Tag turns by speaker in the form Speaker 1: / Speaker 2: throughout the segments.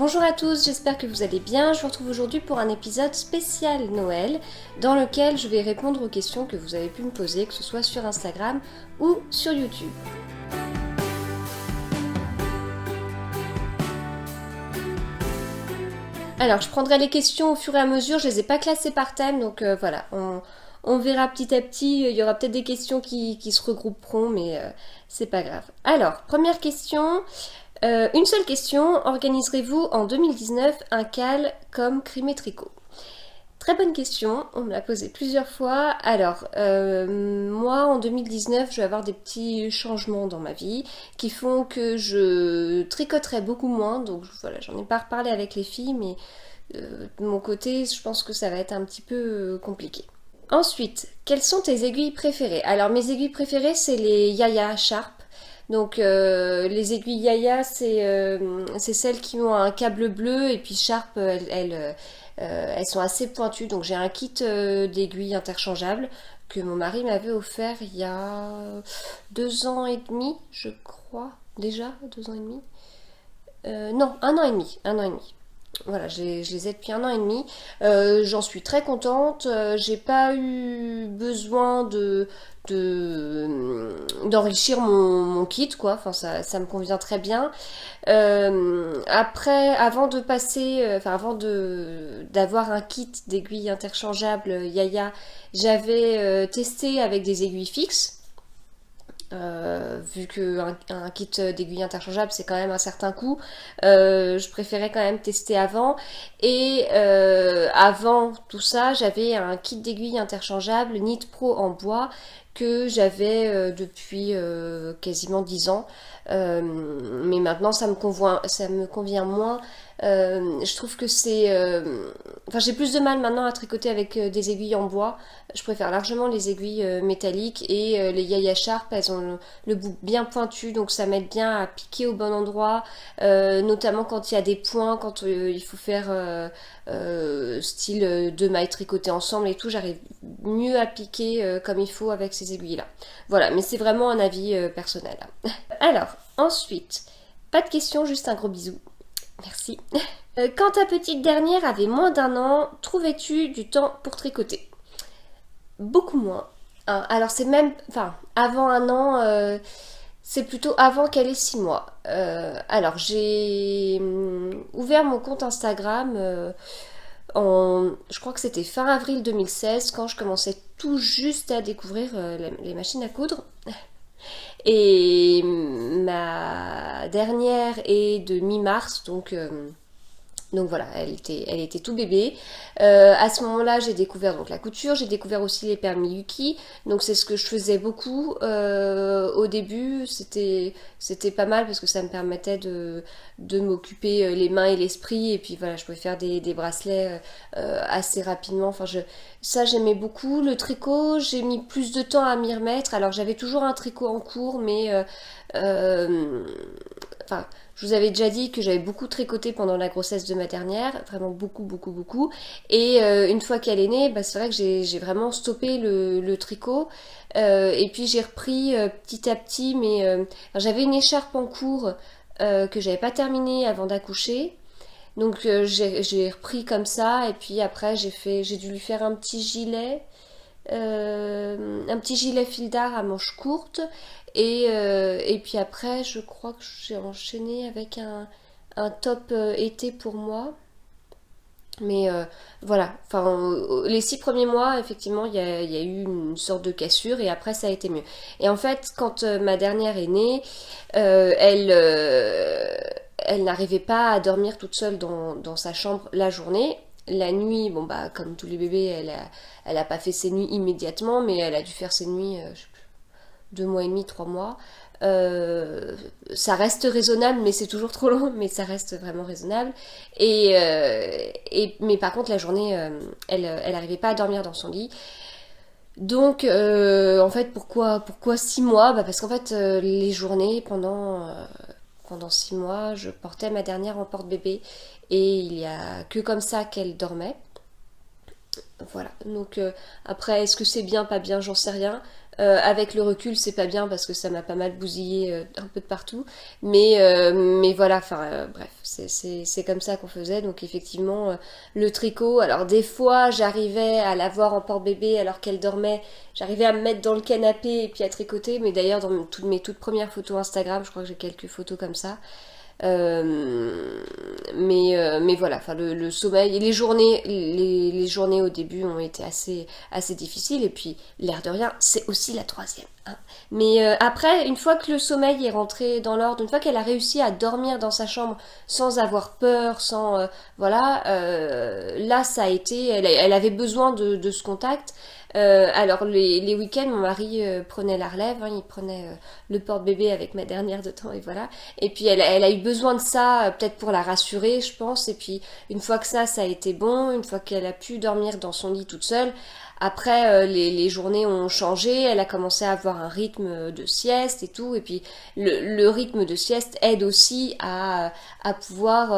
Speaker 1: Bonjour à tous, j'espère que vous allez bien. Je vous retrouve aujourd'hui pour un épisode spécial Noël dans lequel je vais répondre aux questions que vous avez pu me poser, que ce soit sur Instagram ou sur YouTube. Alors, je prendrai les questions au fur et à mesure, je les ai pas classées par thème, donc voilà, on verra petit à petit, il y aura peut-être des questions qui se regrouperont, mais c'est pas grave. Alors, première question, une seule question, organiserez-vous en 2019 un cal comme Crime et Tricot? Très bonne question, on me l'a posée plusieurs fois. Alors, moi en 2019, je vais avoir des petits changements dans ma vie qui font que je tricoterai beaucoup moins. Donc voilà, j'en ai pas reparlé avec les filles, mais de mon côté, je pense que ça va être un petit peu compliqué. Ensuite, quelles sont tes aiguilles préférées? Alors, mes aiguilles préférées, c'est les Yaya Sharp. Donc les aiguilles Yaya, c'est celles qui ont un câble bleu et puis Sharp, elles sont assez pointues. Donc j'ai un kit d'aiguilles interchangeables que mon mari m'avait offert il y a 2 ans et demi, je crois. Déjà 2 ans et demi. Non, 1 an et demi. 1 an et demi. Voilà, je les ai depuis 1 an et demi. J'en suis très contente. J'ai pas eu besoin d'enrichir mon kit, quoi. Enfin, ça me convient très bien. Après, avant de passer, avant d'avoir un kit d'aiguilles interchangeables Yaya, j'avais testé avec des aiguilles fixes. Vu qu'un kit d'aiguilles interchangeables c'est quand même un certain coût, je préférais quand même tester avant. Et avant tout ça, j'avais un kit d'aiguilles interchangeables Knit Pro en bois que j'avais depuis quasiment 10 ans. Mais maintenant ça me convient moins. Je trouve que j'ai plus de mal maintenant à tricoter avec des aiguilles en bois. Je préfère largement les aiguilles métalliques et les Yaya Sharp, elles ont le bout bien pointu, donc ça m'aide bien à piquer au bon endroit, notamment quand il y a des points, quand il faut faire style 2 mailles tricotées ensemble et tout, j'arrive mieux à piquer comme il faut avec ces aiguilles là. Voilà, mais c'est vraiment un avis personnel. Alors, ensuite, pas de questions, juste un gros bisou. Merci. Quand ta petite dernière avait moins d'1 an, trouvais-tu du temps pour tricoter? Beaucoup moins. Hein, alors c'est même, avant 1 an, c'est plutôt avant qu'elle ait 6 mois. Alors j'ai ouvert mon compte Instagram je crois que c'était fin avril 2016, quand je commençais tout juste à découvrir les machines à coudre. Et ma dernière est de mi-mars, donc voilà, elle était tout bébé. À ce moment-là, j'ai découvert donc la couture, j'ai découvert aussi les perles Miyuki. Donc c'est ce que je faisais beaucoup. Au début, c'était pas mal parce que ça me permettait de m'occuper les mains et l'esprit. Et puis voilà, je pouvais faire des bracelets assez rapidement. Ça j'aimais beaucoup. Le tricot, j'ai mis plus de temps à m'y remettre. Alors j'avais toujours un tricot en cours, mais je vous avais déjà dit que j'avais beaucoup tricoté pendant la grossesse de ma dernière, vraiment beaucoup, beaucoup, beaucoup. Et une fois qu'elle est née, c'est vrai que j'ai vraiment stoppé le tricot. Et puis j'ai repris petit à petit, mais j'avais une écharpe en cours que j'avais pas terminée avant d'accoucher. Donc j'ai repris comme ça, et puis après j'ai dû lui faire un petit gilet fil d'art à manches courtes. Et puis après, je crois que j'ai enchaîné avec un top été pour moi. Mais voilà, les 6 premiers mois, effectivement, il y a eu une sorte de cassure et après ça a été mieux. Et en fait, quand ma dernière est née, elle n'arrivait pas à dormir toute seule dans sa chambre la journée. La nuit, comme tous les bébés, elle a pas fait ses nuits immédiatement, mais elle a dû faire ses nuits, je sais plus, 2 mois et demi, 3 mois. Ça reste raisonnable, mais c'est toujours trop long, mais ça reste vraiment raisonnable. Mais par contre, la journée, elle n'arrivait pas à dormir dans son lit. Donc, en fait, pourquoi 6 mois? Parce qu'en fait, les journées, pendant 6 mois, je portais ma dernière en porte-bébé et il y a que comme ça qu'elle dormait. Voilà, donc après, est-ce que c'est bien, pas bien, j'en sais rien. Avec le recul, c'est pas bien parce que ça m'a pas mal bousillé un peu de partout. Mais voilà, enfin, bref, c'est comme ça qu'on faisait. Donc effectivement, le tricot, alors des fois, j'arrivais à la voir en porte-bébé alors qu'elle dormait. J'arrivais à me mettre dans le canapé et puis à tricoter. Mais d'ailleurs, dans toutes mes toutes premières photos Instagram, je crois que j'ai quelques photos comme ça. Mais voilà, enfin le sommeil et les journées au début ont été assez difficiles et puis l'air de rien, c'est aussi la troisième. Hein. Mais après, une fois que le sommeil est rentré dans l'ordre, une fois qu'elle a réussi à dormir dans sa chambre sans avoir peur, sans voilà, là ça a été, elle avait besoin de ce contact. Alors les week-ends, mon mari prenait la relève, hein, il prenait le porte-bébé avec ma dernière de temps et voilà. Et puis elle a eu besoin de ça, peut-être pour la rassurer, je pense. Et puis une fois que ça a été bon, une fois qu'elle a pu dormir dans son lit toute seule, après les journées ont changé, elle a commencé à avoir un rythme de sieste et tout. Et puis le rythme de sieste aide aussi à pouvoir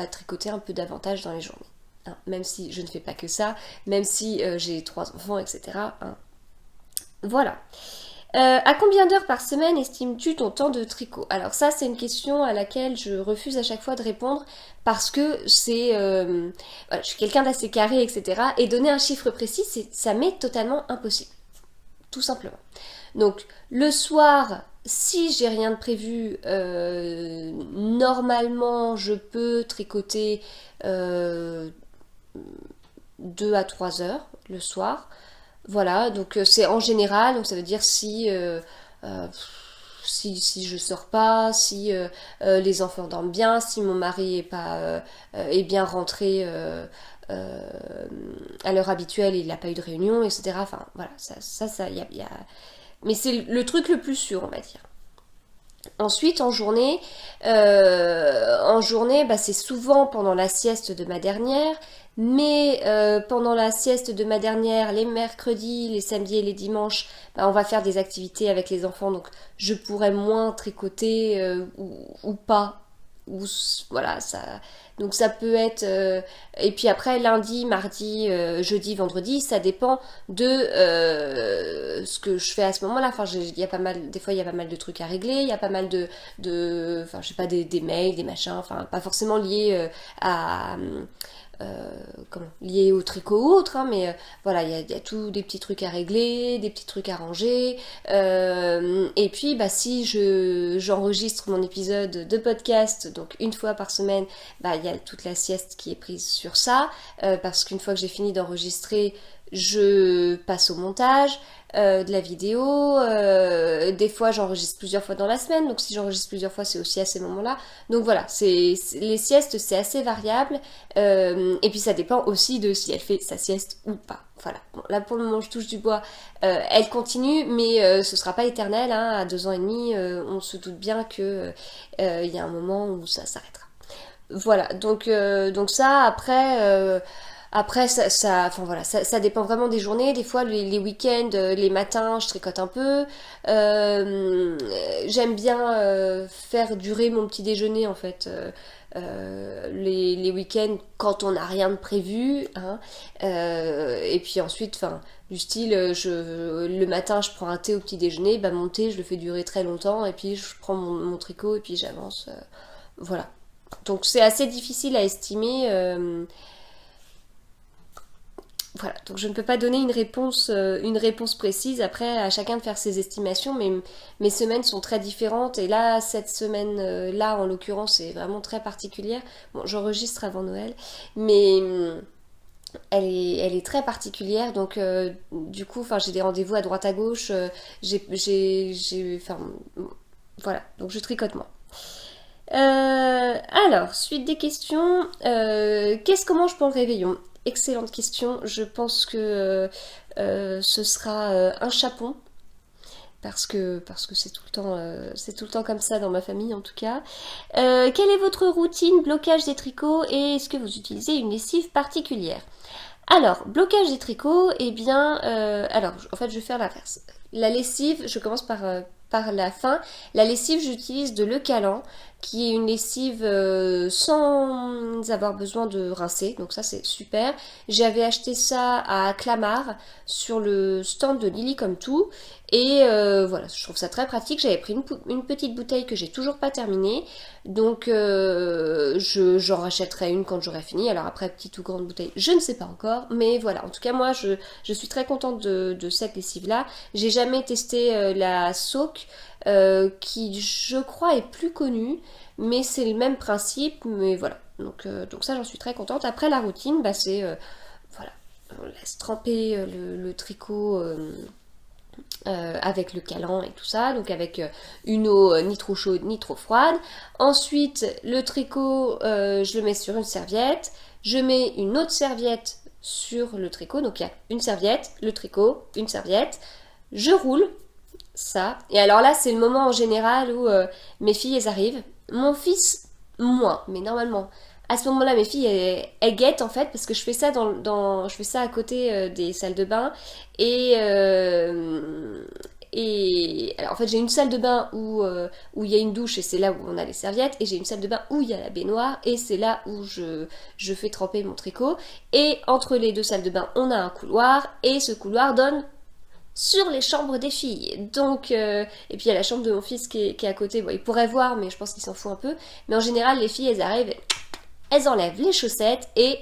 Speaker 1: tricoter un peu davantage dans les journées. Hein, même si je ne fais pas que ça, même si j'ai 3 enfants, etc. Hein. Voilà. À combien d'heures par semaine estimes-tu ton temps de tricot? Alors ça, c'est une question à laquelle je refuse à chaque fois de répondre parce que c'est... voilà, je suis quelqu'un d'assez carré, etc. Et donner un chiffre précis, ça m'est totalement impossible. Tout simplement. Donc, le soir, si j'ai rien de prévu, normalement, je peux tricoter 2 à 3 heures le soir. Voilà, donc c'est en général, donc ça veut dire euh, si je sors pas, si les enfants dorment bien, si mon mari est bien rentré euh, à l'heure habituelle, il n'a pas eu de réunion, etc. Enfin voilà, mais c'est le truc le plus sûr, on va dire. Ensuite, en journée, bah, c'est souvent pendant la sieste de ma dernière, mais pendant la sieste de ma dernière, les mercredis, les samedis et les dimanches, bah, on va faire des activités avec les enfants, donc je pourrais moins tricoter ou pas. Ou, voilà, ça. Donc ça peut être. Et puis après, lundi, mardi, jeudi, vendredi, ça dépend de ce que je fais à ce moment-là. Enfin, il y a pas mal, des fois, il y a pas mal de trucs à régler, il y a pas mal enfin, je sais pas, des mails, des machins, enfin, pas forcément liés à. Liés au tricot ou autre, hein, mais voilà, il y a tout des petits trucs à régler, des petits trucs à ranger. Et puis, bah, si j'enregistre mon épisode de podcast, donc une fois par semaine, bah, il y a toute la sieste qui est prise sur ça, parce qu'une fois que j'ai fini d'enregistrer, je passe au montage de la vidéo. Des fois, j'enregistre plusieurs fois dans la semaine, donc si j'enregistre plusieurs fois, c'est aussi à ces moments-là. Donc voilà, les siestes, c'est assez variable. Et puis ça dépend aussi de si elle fait sa sieste ou pas. Voilà. Bon, là pour le moment, je touche du bois. Elle continue, mais ce sera pas éternel. Hein. À 2 ans et demi, on se doute bien que il y a un moment où ça s'arrêtera. Voilà. Donc ça, après, enfin voilà, ça dépend vraiment des journées. Des fois, les week-ends, les matins, je tricote un peu. J'aime bien faire durer mon petit déjeuner en fait. Les week-ends quand on n'a rien de prévu. Hein. Et puis ensuite, enfin, du style, le matin, je prends un thé au petit déjeuner. Bah, mon thé, je le fais durer très longtemps. Et puis, je prends mon tricot et puis j'avance. Voilà. Donc, c'est assez difficile à estimer. Voilà, donc je ne peux pas donner une réponse précise. Après, à chacun de faire ses estimations, mais mes semaines sont très différentes. Et là, cette semaine-là, en l'occurrence, est vraiment très particulière. Bon, j'enregistre avant Noël, mais elle est très particulière. Donc, du coup, enfin, j'ai des rendez-vous à droite à gauche. Enfin, voilà, donc je tricote moi. Alors, suite des questions. Qu'est-ce qu'on mange pour le réveillon? Excellente question. Je pense que ce sera un chapon. Parce que c'est tout le temps comme ça dans ma famille en tout cas. Quelle est votre routine blocage des tricots et est-ce que vous utilisez une lessive particulière? Alors, blocage des tricots, eh bien, alors en fait je vais faire l'inverse. La lessive, je commence par la fin. La lessive, j'utilise de Le Calan, qui est une lessive sans avoir besoin de rincer, donc ça c'est super. J'avais acheté ça à Clamart sur le stand de Lily Comme Tout, et voilà, je trouve ça très pratique. J'avais pris une petite bouteille que j'ai toujours pas terminée, donc j'en rachèterai une quand j'aurai fini. Alors après, petite ou grande bouteille, je ne sais pas encore, mais voilà, en tout cas moi je suis très contente de cette lessive là. J'ai jamais testé la Soak, qui je crois est plus connue, mais c'est le même principe, mais voilà. Donc ça j'en suis très contente. Après la routine, bah c'est voilà, on laisse tremper le tricot avec le calan et tout ça, donc avec une eau ni trop chaude ni trop froide. Ensuite le tricot, je le mets sur une serviette, je mets une autre serviette sur le tricot, donc il y a une serviette, le tricot, une serviette, je roule ça. Et alors là, c'est le moment en général où mes filles, elles arrivent. Mon fils, moins, mais normalement, à ce moment-là, mes filles, elles guettent en fait, parce que je fais ça je fais ça à côté des salles de bain. Et alors en fait, j'ai une salle de bain où il y a une douche et c'est là où on a les serviettes. Et j'ai une salle de bain où il y a la baignoire et c'est là où je fais tremper mon tricot. Et entre les deux salles de bain, on a un couloir et ce couloir donne sur les chambres des filles. Donc, et puis il y a la chambre de mon fils qui est à côté. Bon, il pourrait voir, mais je pense qu'il s'en fout un peu. Mais en général, les filles, elles arrivent, elles enlèvent les chaussettes et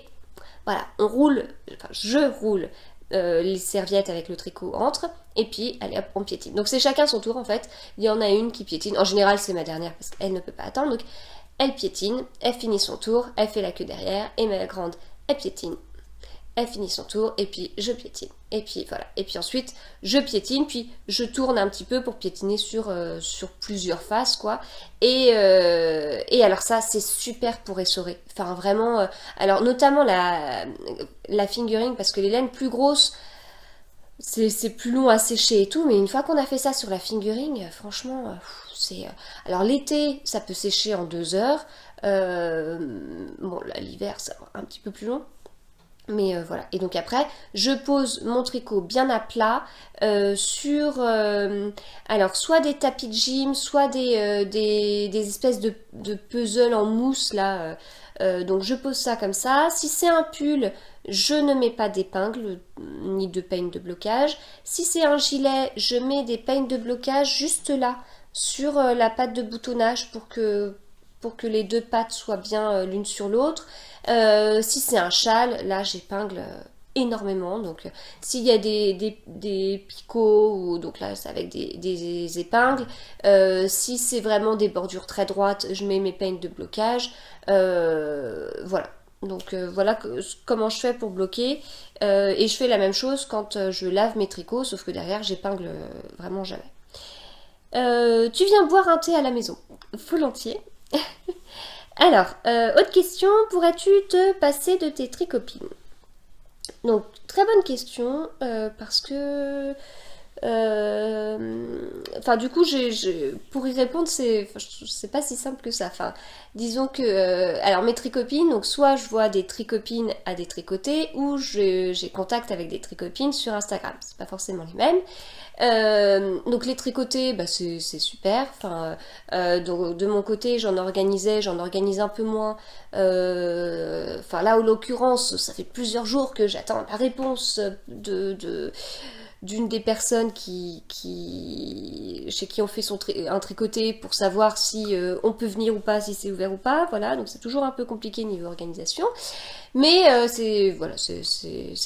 Speaker 1: voilà, on roule, enfin, je roule les serviettes avec le tricot entre, et puis allez hop, on piétine. Donc c'est chacun son tour en fait. Il y en a une qui piétine. En général, c'est ma dernière parce qu'elle ne peut pas attendre. Donc elle piétine, elle finit son tour, elle fait la queue derrière, et ma grande, elle piétine. Elle finit son tour et puis je piétine. Et puis voilà. Et puis ensuite, je piétine, puis je tourne un petit peu pour piétiner sur plusieurs faces, quoi. Et alors ça, c'est super pour essorer. Enfin, vraiment... alors, notamment la fingering, parce que les laines plus grosses, c'est plus long à sécher et tout, mais une fois qu'on a fait ça sur la fingering, franchement, c'est... alors l'été, ça peut sécher en 2 heures. Bon, là, l'hiver, ça va un petit peu plus long. Mais voilà, et donc après, je pose mon tricot bien à plat sur, alors soit des tapis de gym, soit des espèces de puzzles en mousse là. Donc je pose ça comme ça. Si c'est un pull, je ne mets pas d'épingle ni de peigne de blocage. Si c'est un gilet, je mets des peignes de blocage juste là, sur la patte de boutonnage pour que les deux pattes soient bien l'une sur l'autre. Si c'est un châle, là j'épingle énormément. Donc s'il y a des picots, donc là c'est avec des épingles. Si c'est vraiment des bordures très droites, je mets mes peignes de blocage. Voilà. Donc voilà comment je fais pour bloquer. Et je fais la même chose quand je lave mes tricots, sauf que derrière j'épingle vraiment jamais. Tu viens boire un thé à la maison? Volontiers. Alors, autre question, pourrais-tu te passer de tes tricopines? Donc, très bonne question, parce que... Enfin, du coup, pour y répondre, c'est pas si simple que ça. Enfin, disons que... alors, mes tricopines, donc soit je vois des tricopines à détricoter, ou j'ai contact avec des tricopines sur Instagram. C'est pas forcément les mêmes. Donc les tricotés, bah, c'est super. Enfin, donc, de mon côté, j'en organise un peu moins. Enfin là, en l'occurrence, ça fait plusieurs jours que j'attends la réponse d'une des personnes chez qui on fait un tricoté pour savoir si on peut venir ou pas, si c'est ouvert ou pas. Voilà, donc c'est toujours un peu compliqué niveau organisation. Mais c'est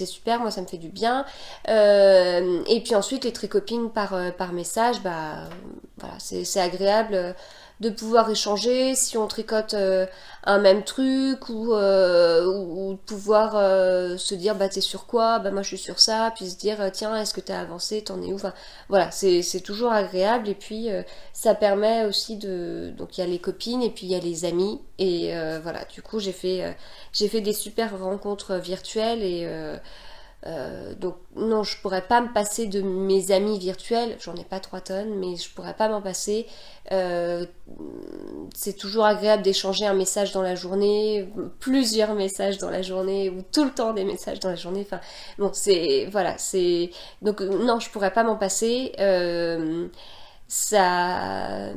Speaker 1: super, moi ça me fait du bien. Et puis ensuite les tricopines par message, bah voilà, c'est agréable de pouvoir échanger si on tricote un même truc ou de pouvoir se dire bah t'es sur quoi, bah moi je suis sur ça, puis se dire tiens est-ce que t'as avancé, t'en es où, enfin voilà, c'est toujours agréable. Et puis ça permet aussi donc il y a les copines et puis il y a les amis et voilà, du coup j'ai fait des super rencontres virtuelles et donc non, je pourrais pas me passer de mes amis virtuels, j'en ai pas 3 tonnes, mais je pourrais pas m'en passer. C'est toujours agréable d'échanger un message dans la journée, plusieurs messages dans la journée, ou tout le temps des messages dans la journée. Enfin bon, c'est voilà, c'est donc non, je pourrais pas m'en passer. ça,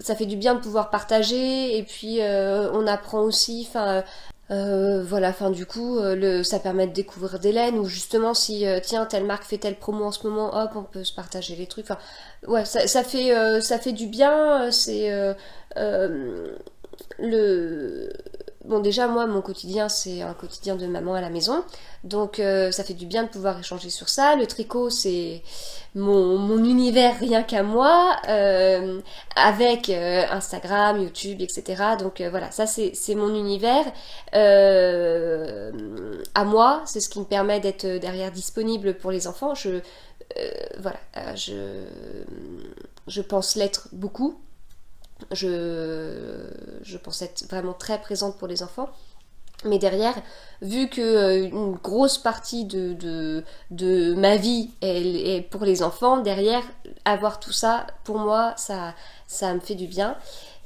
Speaker 1: ça fait du bien de pouvoir partager et puis on apprend aussi, enfin voilà, enfin du coup, ça permet de découvrir des laines ou justement si tiens telle marque fait telle promo en ce moment, hop, on peut se partager les trucs. Enfin, ouais, ça fait du bien. Le Bon, déjà moi mon quotidien c'est un quotidien de maman à la maison, donc ça fait du bien de pouvoir échanger sur ça. Le tricot c'est mon univers rien qu'à moi, avec Instagram, YouTube, etc. Donc voilà, ça c'est mon univers à moi, c'est ce qui me permet d'être derrière disponible pour les enfants. Voilà, je pense l'être beaucoup. Je pense être vraiment très présente pour les enfants. Mais derrière, vu que une grosse partie de ma vie est pour les enfants, derrière, avoir tout ça, pour moi, ça me fait du bien.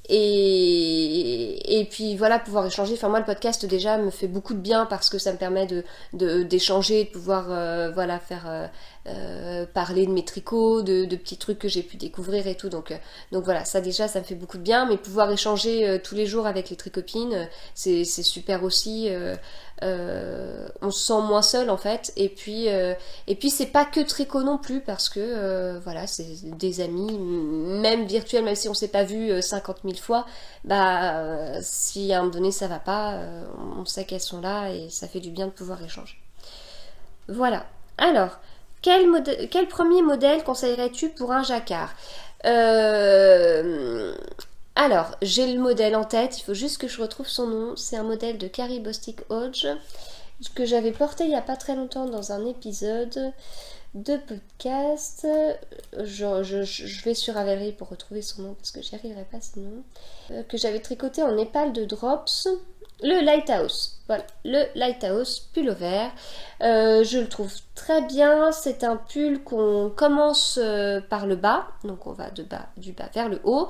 Speaker 1: Et puis voilà, pouvoir échanger. Enfin, moi, le podcast déjà me fait beaucoup de bien parce que ça me permet d'échanger, de pouvoir voilà, faire parler de mes tricots, de petits trucs que j'ai pu découvrir et tout. Donc voilà, ça déjà, ça me fait beaucoup de bien. Mais pouvoir échanger tous les jours avec les tricopines, c'est super aussi. On se sent moins seul en fait. Et puis c'est pas que tricot non plus parce que voilà, c'est des amis, même virtuels, même si on s'est pas vu 50 000 fois, bah si à un moment donné ça va pas, on sait qu'elles sont là et ça fait du bien de pouvoir échanger. Voilà. Alors, quel premier modèle conseillerais-tu pour un jacquard? euh, alors, j'ai le modèle en tête, il faut juste que je retrouve son nom. C'est un modèle de Carrie Bostic Hodge que j'avais porté il n'y a pas très longtemps dans un épisode de podcast. Je vais sur Ravelry pour retrouver son nom parce que j'y arriverai pas sinon. Que j'avais tricoté en épale de drops. Le Lighthouse, voilà, le Lighthouse pullover. Je le trouve très bien. C'est un pull qu'on commence par le bas, donc on va du bas vers le haut.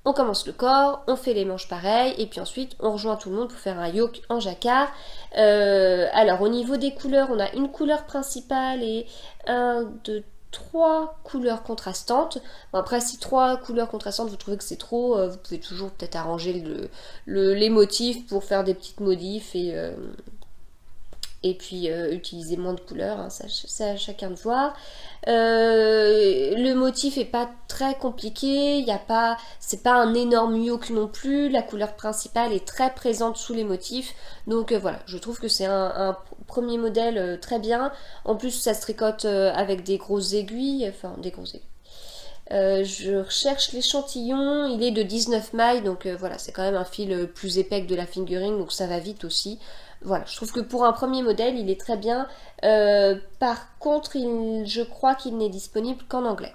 Speaker 1: On commence le corps, on fait les manches pareilles, et puis ensuite on rejoint tout le monde pour faire un yoke en jacquard. Alors au niveau des couleurs, on a une couleur principale et un, deux, trois couleurs contrastantes. Bon, après, si trois couleurs contrastantes, vous trouvez que c'est trop, vous pouvez toujours peut-être arranger les motifs pour faire des petites modifs et puis utiliser moins de couleurs, hein, ça c'est à chacun de voir. Le motif est pas très compliqué, c'est pas un énorme yoke non plus, la couleur principale est très présente sous les motifs, donc voilà, je trouve que c'est un premier modèle très bien. En plus ça se tricote avec des grosses aiguilles, enfin des grosses aiguilles. Je recherche l'échantillon, il est de 19 mailles, donc voilà, c'est quand même un fil plus épais que de la fingering, donc ça va vite aussi. Voilà, je trouve que pour un premier modèle, il est très bien. Par contre, je crois qu'il n'est disponible qu'en anglais.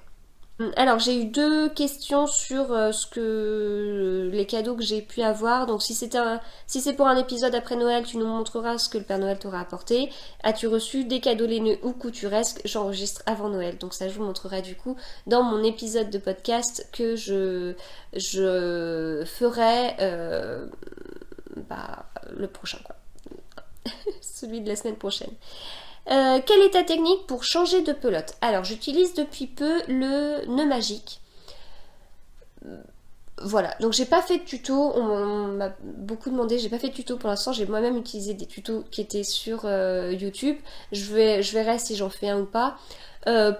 Speaker 1: Alors, j'ai eu deux questions sur les cadeaux que j'ai pu avoir. Donc, si c'est pour un épisode après Noël, tu nous montreras ce que le Père Noël t'aura apporté. As-tu reçu des cadeaux laineux ou couturesques? J'enregistre avant Noël, donc ça je vous montrerai du coup dans mon épisode de podcast que je ferai le prochain quoi. Celui de la semaine prochaine. Quelle est ta technique pour changer de pelote? Alors, j'utilise depuis peu le nœud magique. Voilà, donc j'ai pas fait de tuto, on m'a beaucoup demandé, j'ai pas fait de tuto pour l'instant, j'ai moi-même utilisé des tutos qui étaient sur YouTube, je verrai si j'en fais un ou pas.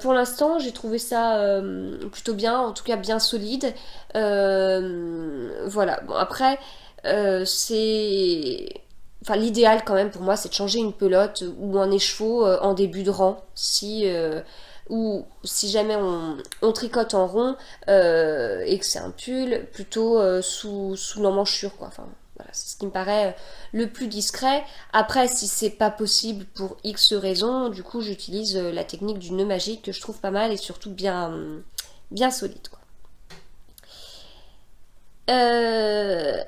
Speaker 1: Pour l'instant, j'ai trouvé ça plutôt bien, en tout cas bien solide. Voilà, bon après, Enfin, l'idéal quand même pour moi, c'est de changer une pelote ou un écheveau en début de rang. Ou si jamais on tricote en rond et que c'est un pull, plutôt sous l'emmanchure, quoi. Enfin, voilà, c'est ce qui me paraît le plus discret. Après, si c'est pas possible pour X raisons, du coup, j'utilise la technique du nœud magique que je trouve pas mal et surtout bien solide, quoi.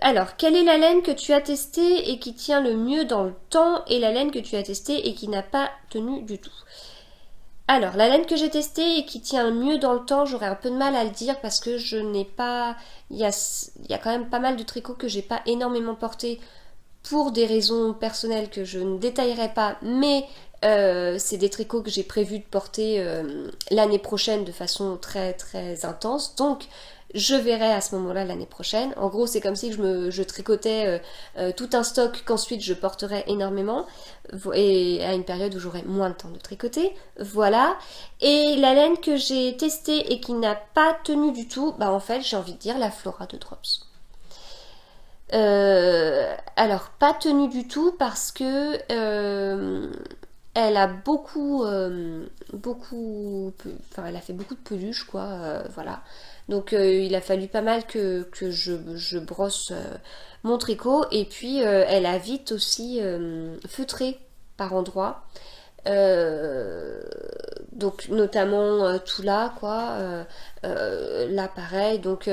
Speaker 1: Alors, quelle est la laine que tu as testée et qui tient le mieux dans le temps et la laine que tu as testée et qui n'a pas tenu du tout? Alors, la laine que j'ai testée et qui tient le mieux dans le temps, j'aurais un peu de mal à le dire parce que je n'ai pas... Il y a quand même pas mal de tricots que j'ai pas énormément porté pour des raisons personnelles que je ne détaillerai pas, mais C'est des tricots que j'ai prévu de porter l'année prochaine de façon très très intense. Donc je verrai à ce moment-là l'année prochaine. En gros, c'est comme si je tricotais tout un stock qu'ensuite je porterai énormément et à une période où j'aurai moins de temps de tricoter. Voilà. Et la laine que j'ai testée et qui n'a pas tenu du tout, bah en fait, j'ai envie de dire la Flora de Drops. Alors, pas tenu du tout parce que elle a enfin, elle a fait beaucoup de peluche, quoi, voilà. Donc, il a fallu pas mal que je brosse mon tricot. Et puis, elle a vite aussi feutré par endroits. Euh, donc notamment tout là quoi là pareil donc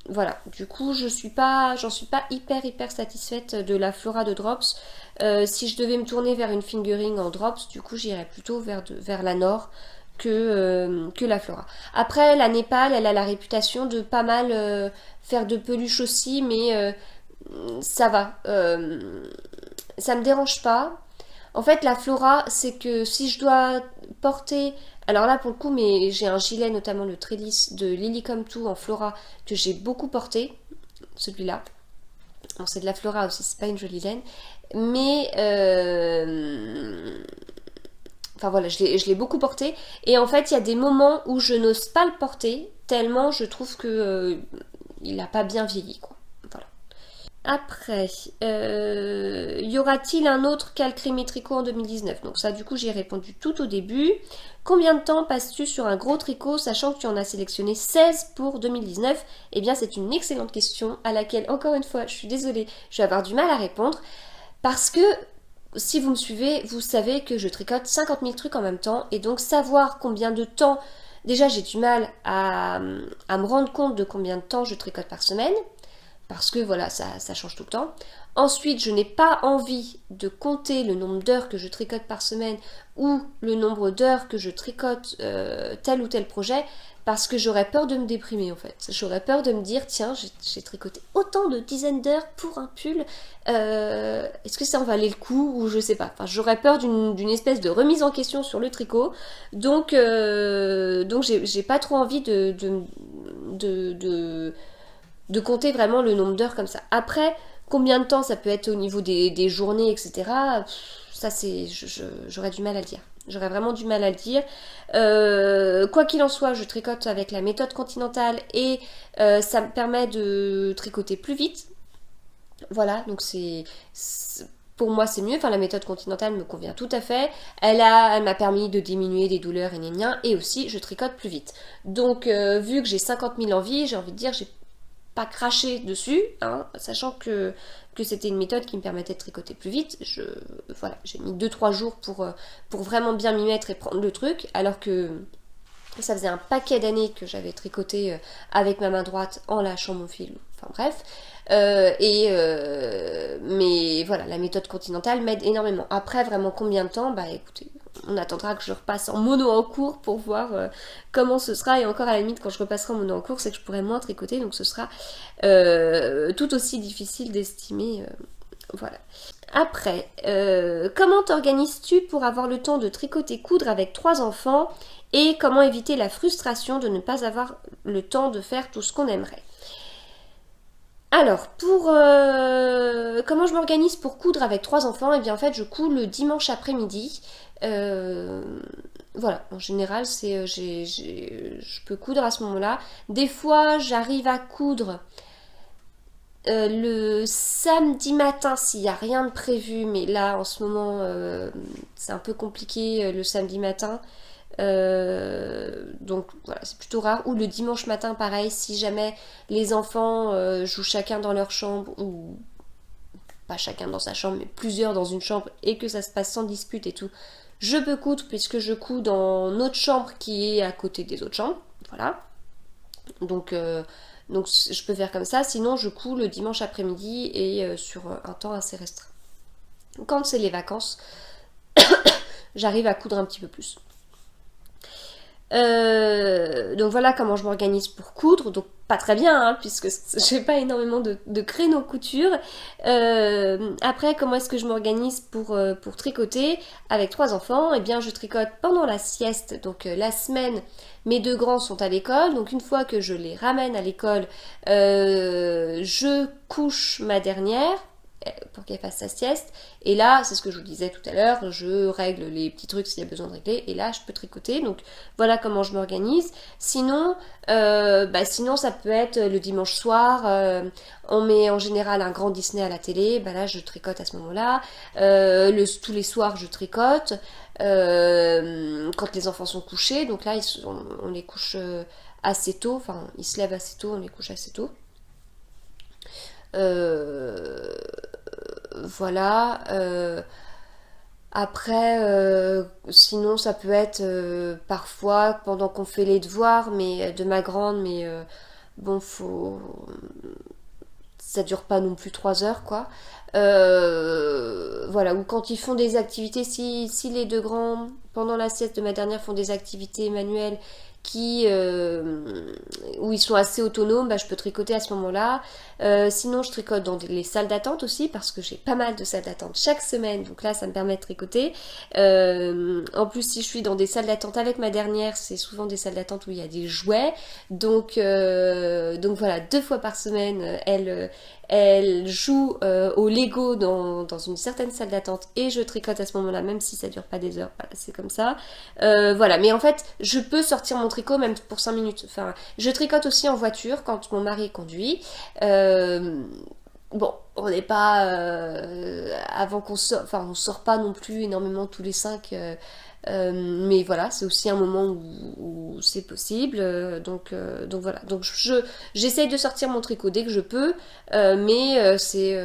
Speaker 1: voilà du coup j'en suis pas hyper satisfaite de la Flora de Drops. Si je devais me tourner vers une fingering en Drops, du coup j'irais plutôt vers la Nord que la Flora. Après la Népal elle a la réputation de pas mal faire de peluche aussi, mais ça va, ça me dérange pas. En fait, la Flora, c'est que si je dois porter... Alors là, pour le coup, mais j'ai un gilet, notamment le Trellis de Lily Come To en Flora, que j'ai beaucoup porté, celui-là. Bon, c'est de la Flora aussi, c'est pas une jolie laine. Mais... Enfin voilà, je l'ai beaucoup porté. Et en fait, il y a des moments où je n'ose pas le porter, tellement je trouve que il n'a pas bien vieilli, quoi. Voilà. Après, y aura-t-il un autre Calcrimé Tricot en 2019? Donc ça, du coup, j'ai répondu tout au début. Combien de temps passes-tu sur un gros tricot, sachant que tu en as sélectionné 16 pour 2019? Eh bien, c'est une excellente question à laquelle, encore une fois, je suis désolée, je vais avoir du mal à répondre. Parce que, si vous me suivez, vous savez que je tricote 50 000 trucs en même temps. Et donc, savoir combien de temps... Déjà, j'ai du mal à me rendre compte de combien de temps je tricote par semaine. Parce que voilà, ça change tout le temps. Ensuite, je n'ai pas envie de compter le nombre d'heures que je tricote par semaine ou le nombre d'heures que je tricote tel ou tel projet, parce que j'aurais peur de me déprimer en fait. J'aurais peur de me dire, tiens, j'ai tricoté autant de dizaines d'heures pour un pull, est-ce que ça en valait le coup ou je sais pas. Enfin, j'aurais peur d'une espèce de remise en question sur le tricot. Donc j'ai pas trop envie de compter vraiment le nombre d'heures comme ça. Après, combien de temps ça peut être au niveau des journées, etc. Ça, c'est, j'aurais du mal à le dire. J'aurais vraiment du mal à le dire. Quoi qu'il en soit, je tricote avec la méthode continentale et ça me permet de tricoter plus vite. Voilà, donc pour moi c'est mieux. Enfin, la méthode continentale me convient tout à fait. Elle m'a permis de diminuer des douleurs et gna, et aussi je tricote plus vite. Donc vu que j'ai 50 000 envies, j'ai envie de dire j'ai pas craché dessus, hein, sachant que c'était une méthode qui me permettait de tricoter plus vite. Voilà, j'ai mis 2-3 jours pour vraiment bien m'y mettre et prendre le truc, alors que ça faisait un paquet d'années que j'avais tricoté avec ma main droite en lâchant mon fil. Enfin bref. Mais voilà, la méthode continentale m'aide énormément. Après, vraiment combien de temps? Bah écoutez, on attendra que je repasse en mono en cours pour voir comment ce sera. Et encore à la limite, quand je repasserai en mono en cours, c'est que je pourrai moins tricoter. Donc ce sera tout aussi difficile d'estimer. Voilà. Après, comment t'organises-tu pour avoir le temps de tricoter, coudre avec 3 enfants? Et comment éviter la frustration de ne pas avoir le temps de faire tout ce qu'on aimerait? Alors, comment je m'organise pour coudre avec 3 enfants? Eh bien, en fait, je couds le dimanche après-midi. Euh, voilà, en général, je peux coudre à ce moment-là. Des fois, j'arrive à coudre le samedi matin s'il n'y a rien de prévu, mais là, en ce moment, c'est un peu compliqué le samedi matin. Donc voilà, c'est plutôt rare. Ou le dimanche matin, pareil, si jamais les enfants jouent chacun dans leur chambre, ou pas chacun dans sa chambre, mais plusieurs dans une chambre, et que ça se passe sans dispute et tout, je peux coudre puisque je couds dans notre chambre qui est à côté des autres chambres. Voilà. Donc je peux faire comme ça. Sinon, je couds le dimanche après-midi et sur un temps assez restreint. Quand c'est les vacances, j'arrive à coudre un petit peu plus. Donc voilà comment je m'organise pour coudre. Donc pas très bien, hein, puisque j'ai pas énormément de créneaux couture. Après, comment est-ce que je m'organise pour tricoter avec 3 enfants? Eh bien, je tricote pendant la sieste, donc la semaine. Mes 2 grands sont à l'école, donc une fois que je les ramène à l'école, je couche ma dernière pour qu'elle fasse sa sieste. Et là, c'est ce que je vous disais tout à l'heure, je règle les petits trucs s'il y a besoin de régler, et là, je peux tricoter. Donc voilà comment je m'organise. Sinon, sinon ça peut être le dimanche soir, on met en général un grand Disney à la télé, bah là je tricote à ce moment-là. Tous les soirs je tricote. Quand les enfants sont couchés, donc là on les couche assez tôt, enfin ils se lèvent assez tôt, on les couche assez tôt. Euh, voilà. Après, sinon ça peut être parfois pendant qu'on fait les devoirs, mais de ma grande, mais bon, ça dure pas non plus 3 heures, quoi. Voilà, ou quand ils font des activités, si les 2 grands, pendant la sieste de ma dernière, font des activités manuelles où ils sont assez autonomes, bah, je peux tricoter à ce moment-là. Sinon, je tricote dans les salles d'attente aussi, parce que j'ai pas mal de salles d'attente chaque semaine, donc là, ça me permet de tricoter. En plus, si je suis dans des salles d'attente avec ma dernière, c'est souvent des salles d'attente où il y a des jouets, donc voilà, 2 fois par semaine, elle joue au Lego dans une certaine salle d'attente, et je tricote à ce moment-là, même si ça dure pas des heures, voilà, c'est comme ça. Voilà, mais en fait, je peux sortir mon tricot même pour 5 minutes. Enfin, je tricote aussi en voiture quand mon mari conduit. Bon, on n'est pas avant qu'on sort, enfin, on sort pas non plus énormément tous les 5. Mais voilà, c'est aussi un moment où c'est possible. Donc voilà. Donc j'essaye de sortir mon tricot dès que je peux, mais c'est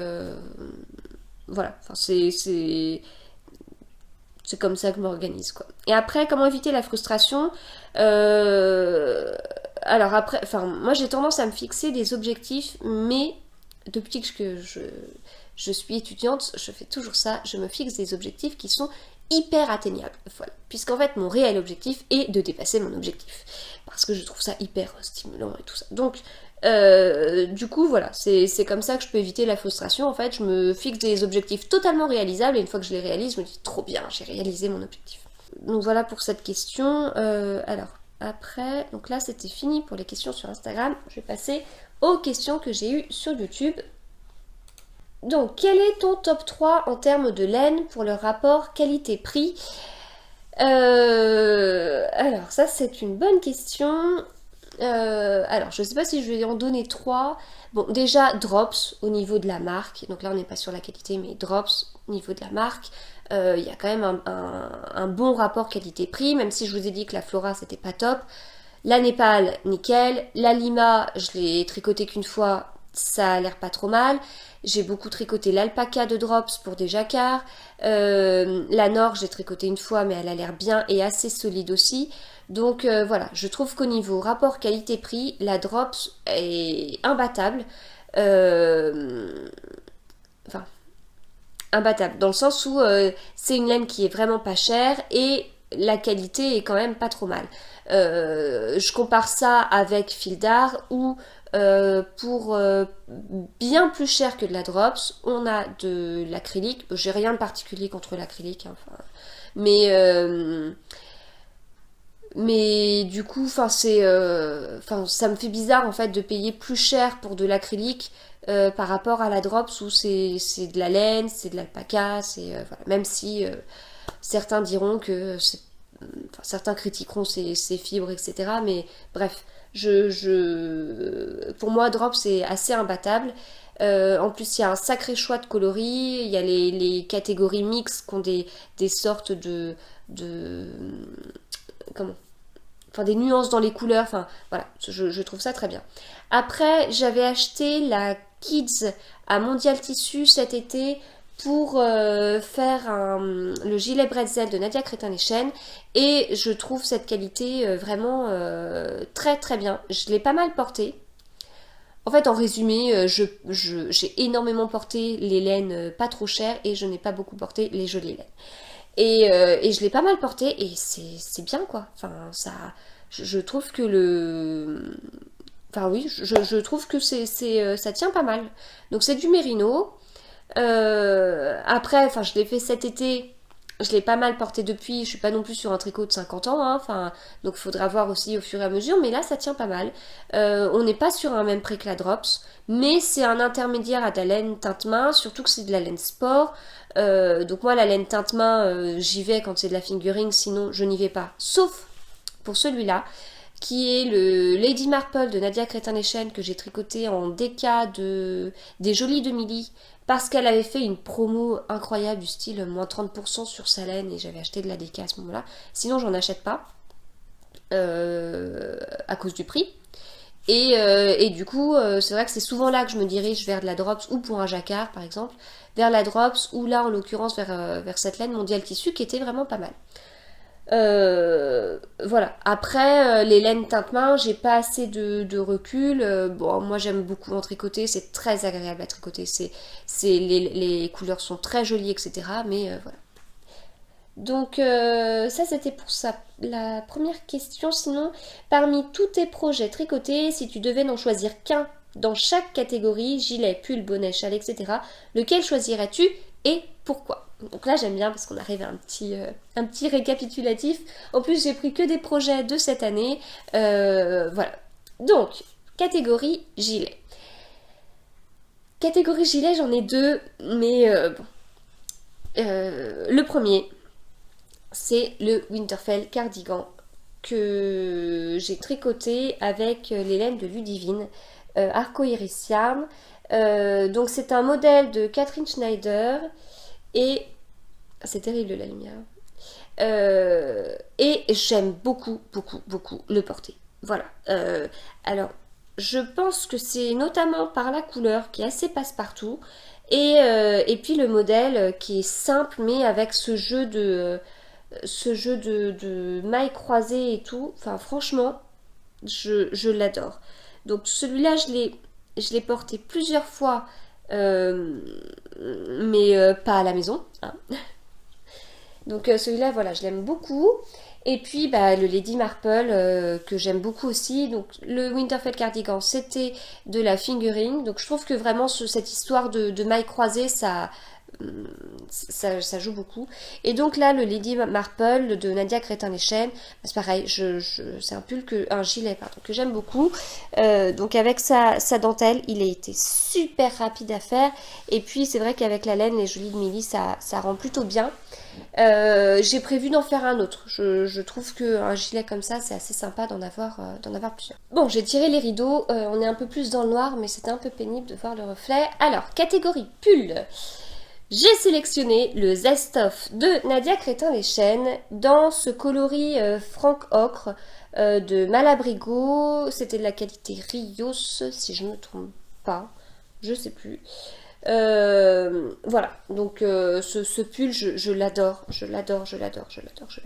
Speaker 1: voilà. Enfin, c'est comme ça que je m'organise, quoi. Et après, comment éviter la frustration? Alors après, enfin, moi j'ai tendance à me fixer des objectifs, mais depuis que je suis étudiante, je fais toujours ça, je me fixe des objectifs qui sont hyper atteignables. Voilà. Puisqu'en fait, mon réel objectif est de dépasser mon objectif. Parce que je trouve ça hyper stimulant et tout ça. Donc, du coup, voilà, c'est comme ça que je peux éviter la frustration. En fait, je me fixe des objectifs totalement réalisables, et une fois que je les réalise, je me dis trop bien, j'ai réalisé mon objectif. Donc voilà pour cette question. Alors, après, donc là, c'était fini pour les questions sur Instagram. Je vais passer aux questions que j'ai eues sur YouTube. Donc, quel est ton top 3 en termes de laine pour le rapport qualité-prix? Alors, ça, c'est une bonne question. Alors, je ne sais pas si je vais en donner 3. Bon, déjà, Drops au niveau de la marque. Donc là, on n'est pas sur la qualité, mais Drops au niveau de la marque. Il y a quand même un bon rapport qualité-prix, même si je vous ai dit que la Flora, c'était pas top. La Népal, nickel. La Lima, je l'ai tricoté qu'une fois, ça a l'air pas trop mal. J'ai beaucoup tricoté l'alpaca de Drops pour des jacquards. La Nord, j'ai tricoté une fois, mais elle a l'air bien et assez solide aussi. Donc voilà, je trouve qu'au niveau rapport qualité-prix, la Drops est imbattable. Enfin, imbattable dans le sens où c'est une laine qui est vraiment pas chère et la qualité est quand même pas trop mal. Je compare ça avec Fil d'Art où pour bien plus cher que de la Drops, on a de l'acrylique. J'ai rien de particulier contre l'acrylique, hein, enfin, mais du coup, enfin ça me fait bizarre en fait de payer plus cher pour de l'acrylique par rapport à la Drops où c'est de la laine, c'est de l'alpaca, voilà. Même si certains diront que certains critiqueront ces fibres, etc. Mais bref, pour moi, Drop, c'est assez imbattable. En plus, il y a un sacré choix de coloris. Il y a les catégories mixtes qui ont des sortes de comment enfin des nuances dans les couleurs. Enfin, voilà, je trouve ça très bien. Après, j'avais acheté la Kids à Mondial Tissu cet été pour faire le gilet bretzel de Nadia Crétin-les-Chênes et je trouve cette qualité vraiment très très bien. Je l'ai pas mal porté. En fait, en résumé, j'ai énormément porté les laines pas trop chères et je n'ai pas beaucoup porté les jolies laines. Et je l'ai pas mal porté et c'est bien quoi. Enfin, ça, je trouve que le... Enfin oui, je trouve que ça tient pas mal. Donc c'est du mérino. Après, enfin je l'ai fait cet été. Je l'ai pas mal porté depuis, je suis pas non plus sur un tricot de 50 ans, hein, enfin, donc il faudra voir aussi au fur et à mesure, mais là ça tient pas mal. On n'est pas sur un même prix que la Drops, mais c'est un intermédiaire à de la laine teinte-main, surtout que c'est de la laine sport. Donc moi la laine teinte-main, j'y vais quand c'est de la fingering, sinon je n'y vais pas. Sauf pour celui-là, qui est le Lady Marple de Nadia Crétin-Lechen que j'ai tricoté en DK des Jolies de Milly parce qu'elle avait fait une promo incroyable du style moins 30% sur sa laine et j'avais acheté de la DK à ce moment-là. Sinon, j'en achète pas à cause du prix. Et du coup, c'est vrai que c'est souvent là que je me dirige vers de la Drops ou pour un jacquard par exemple, vers la Drops ou là en l'occurrence vers cette laine Mondial Tissu qui était vraiment pas mal. Voilà. Après, les laines teinte-main, j'ai pas assez de recul. Bon, moi j'aime beaucoup en tricoter, c'est très agréable à tricoter. Les couleurs sont très jolies, etc. Mais voilà. Donc ça c'était pour ça la première question. Sinon, parmi tous tes projets tricotés, si tu devais n'en choisir qu'un dans chaque catégorie, gilet, pull, bonnet, châle, etc., lequel choisirais-tu et pourquoi? Donc là j'aime bien parce qu'on arrive à un petit récapitulatif. En plus j'ai pris que des projets de cette année. Voilà. Donc, catégorie gilet. Catégorie gilet j'en ai deux, mais bon. Le premier, c'est le Winterfell cardigan que j'ai tricoté avec les laines de Ludivine, Arco Iris Yarn. Donc c'est un modèle de Catherine Schneider et c'est terrible la lumière. Et j'aime beaucoup, beaucoup, beaucoup le porter. Voilà. Alors, je pense que c'est notamment par la couleur qui est assez passe-partout et puis le modèle qui est simple mais avec ce jeu de mailles croisées et tout. Enfin, franchement, je l'adore. Donc celui-là, je l'ai porté plusieurs fois, mais pas à la maison, hein. Donc celui-là, voilà, je l'aime beaucoup. Et puis bah, le Lady Marple que j'aime beaucoup aussi. Donc le Winterfell Cardigan, c'était de la fingering. Donc je trouve que vraiment cette histoire de mailles croisées, ça joue beaucoup. Et donc là, le Lady Marple de Nadia Crétin-Lechen, c'est pareil, c'est un gilet pardon, que j'aime beaucoup. Donc avec sa dentelle, il a été super rapide à faire. Et puis c'est vrai qu'avec la laine, les Jolies de Milly, ça rend plutôt bien. J'ai prévu d'en faire un autre. Je trouve qu'un gilet comme ça, c'est assez sympa d'en avoir plusieurs. Bon, j'ai tiré les rideaux. On est un peu plus dans le noir, mais c'était un peu pénible de voir le reflet. Alors, catégorie pull. J'ai sélectionné le Zestoff de Nadia Crétin-Lechen dans ce coloris franc ocre de Malabrigo. C'était de la qualité Rios, si je ne me trompe pas. Je sais plus. Voilà, donc ce pull, je l'adore, je l'adore, je l'adore, je l'adore, je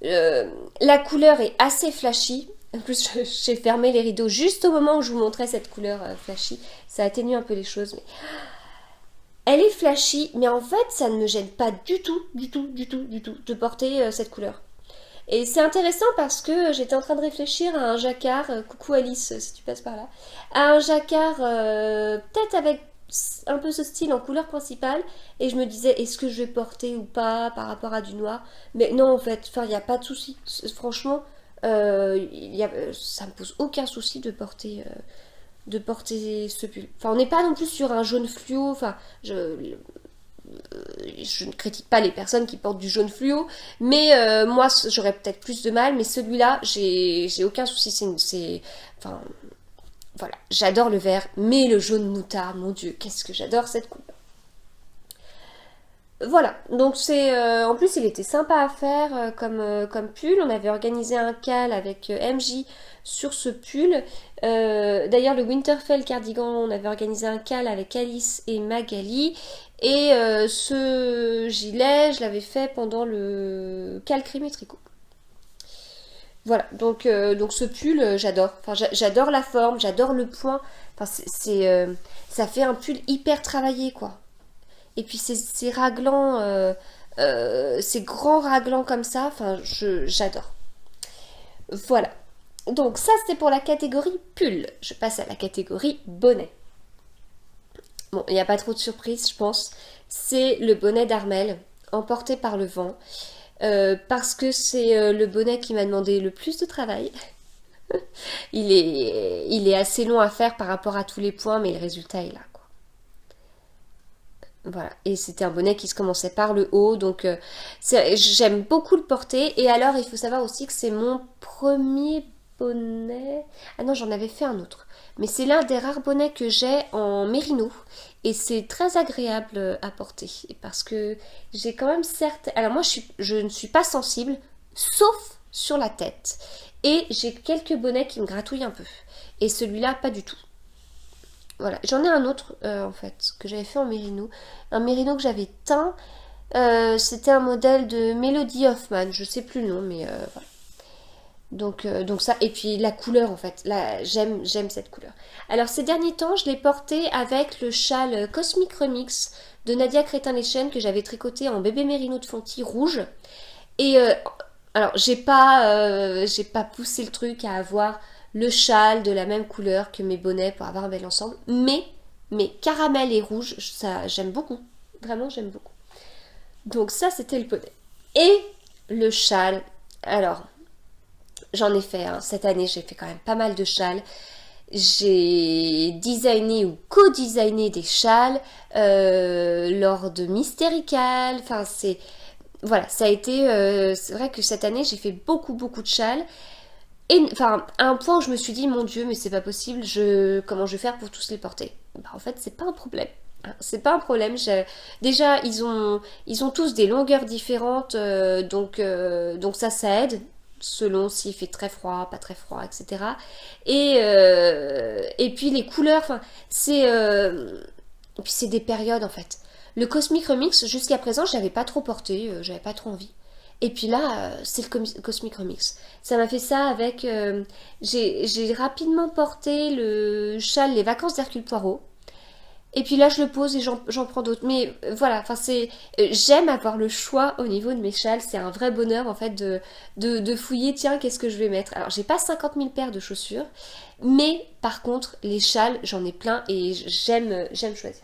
Speaker 1: l'adore. La couleur est assez flashy. En plus, j'ai fermé les rideaux juste au moment où je vous montrais cette couleur flashy. Ça atténue un peu les choses, mais elle est flashy, mais en fait, ça ne me gêne pas du tout, du tout, du tout, du tout de porter cette couleur. Et c'est intéressant parce que j'étais en train de réfléchir à un jacquard, coucou Alice si tu passes par là, à un jacquard peut-être avec un peu ce style en couleur principale et je me disais est-ce que je vais porter ou pas par rapport à du noir, mais non en fait, il n'y a pas de souci, franchement ça me pose aucun souci de porter ce pull. Enfin on n'est pas non plus sur un jaune fluo, enfin je ne critique pas les personnes qui portent du jaune fluo, mais moi j'aurais peut-être plus de mal, mais celui-là j'ai aucun souci, enfin voilà, j'adore le vert, mais le jaune moutarde, mon dieu, qu'est-ce que j'adore cette couleur. Voilà, donc en plus il était sympa à faire comme pull. On avait organisé un cal avec MJ sur ce pull. D'ailleurs le Winterfell cardigan, on avait organisé un cal avec Alice et Magali. Et ce gilet, je l'avais fait pendant le cal Crime et Tricot. Voilà, donc ce pull, j'adore. Enfin, j'adore la forme, j'adore le point. Enfin, ça fait un pull hyper travaillé, quoi. Et puis c'est raglant C'est grand raglant comme ça, enfin j'adore. Voilà. Donc ça c'était pour la catégorie pull. Je passe à la catégorie bonnet. Bon, il n'y a pas trop de surprise, je pense. C'est le bonnet d'Armel, emporté par le vent, parce que c'est le bonnet qui m'a demandé le plus de travail. Il est assez long à faire par rapport à tous les points, mais le résultat est là, quoi. Voilà, et c'était un bonnet qui se commençait par le haut, donc j'aime beaucoup le porter. Et alors, il faut savoir aussi que c'est mon premier bonnet. Ah non, j'en avais fait un autre. Mais c'est l'un des rares bonnets que j'ai en mérino. Et c'est très agréable à porter. Parce que j'ai quand même certes... Alors moi, je ne suis pas sensible, sauf sur la tête. Et j'ai quelques bonnets qui me gratouillent un peu. Et celui-là, pas du tout. Voilà, j'en ai un autre en fait que j'avais fait en mérino, un mérino que j'avais teint. C'était un modèle de Melody Hoffman, je sais plus le nom, mais voilà. Donc ça, et puis la couleur en fait, là j'aime cette couleur. Alors ces derniers temps, je l'ai porté avec le châle Cosmic Remix de Nadia Crétin-Lechen que j'avais tricoté en bébé mérino de Fonty rouge. Et alors j'ai pas poussé le truc à avoir le châle de la même couleur que mes bonnets pour avoir un bel ensemble, mais caramel et rouge, ça j'aime beaucoup, vraiment j'aime beaucoup. Donc ça c'était le bonnet. Et le châle, alors j'en ai fait, hein, cette année j'ai fait quand même pas mal de châles. J'ai designé ou co-designé des châles lors de Mystérical, enfin c'est... Voilà, ça a été... c'est vrai que cette année j'ai fait beaucoup de châles. Et enfin, à un point où je me suis dit, mon Dieu, mais c'est pas possible, comment je vais faire pour tous les porter? Bah, en fait, c'est pas un problème. Hein, c'est pas un problème. Déjà, ils ont tous des longueurs différentes, donc ça aide, selon s'il fait très froid, pas très froid, etc. Et puis les couleurs, enfin, et puis c'est des périodes en fait. Le Cosmic Remix, jusqu'à présent, je l'avais pas trop porté, j'avais pas trop envie. Et puis là, c'est le Cosmic Remix. Ça m'a fait ça avec... j'ai rapidement porté le châle Les Vacances d'Hercule Poirot. Et puis là, je le pose et j'en prends d'autres. Mais voilà, enfin c'est... j'aime avoir le choix au niveau de mes châles. C'est un vrai bonheur en fait de fouiller, tiens, qu'est-ce que je vais mettre. Alors, j'ai pas 50 000 paires de chaussures. Mais par contre, les châles, j'en ai plein et j'aime choisir.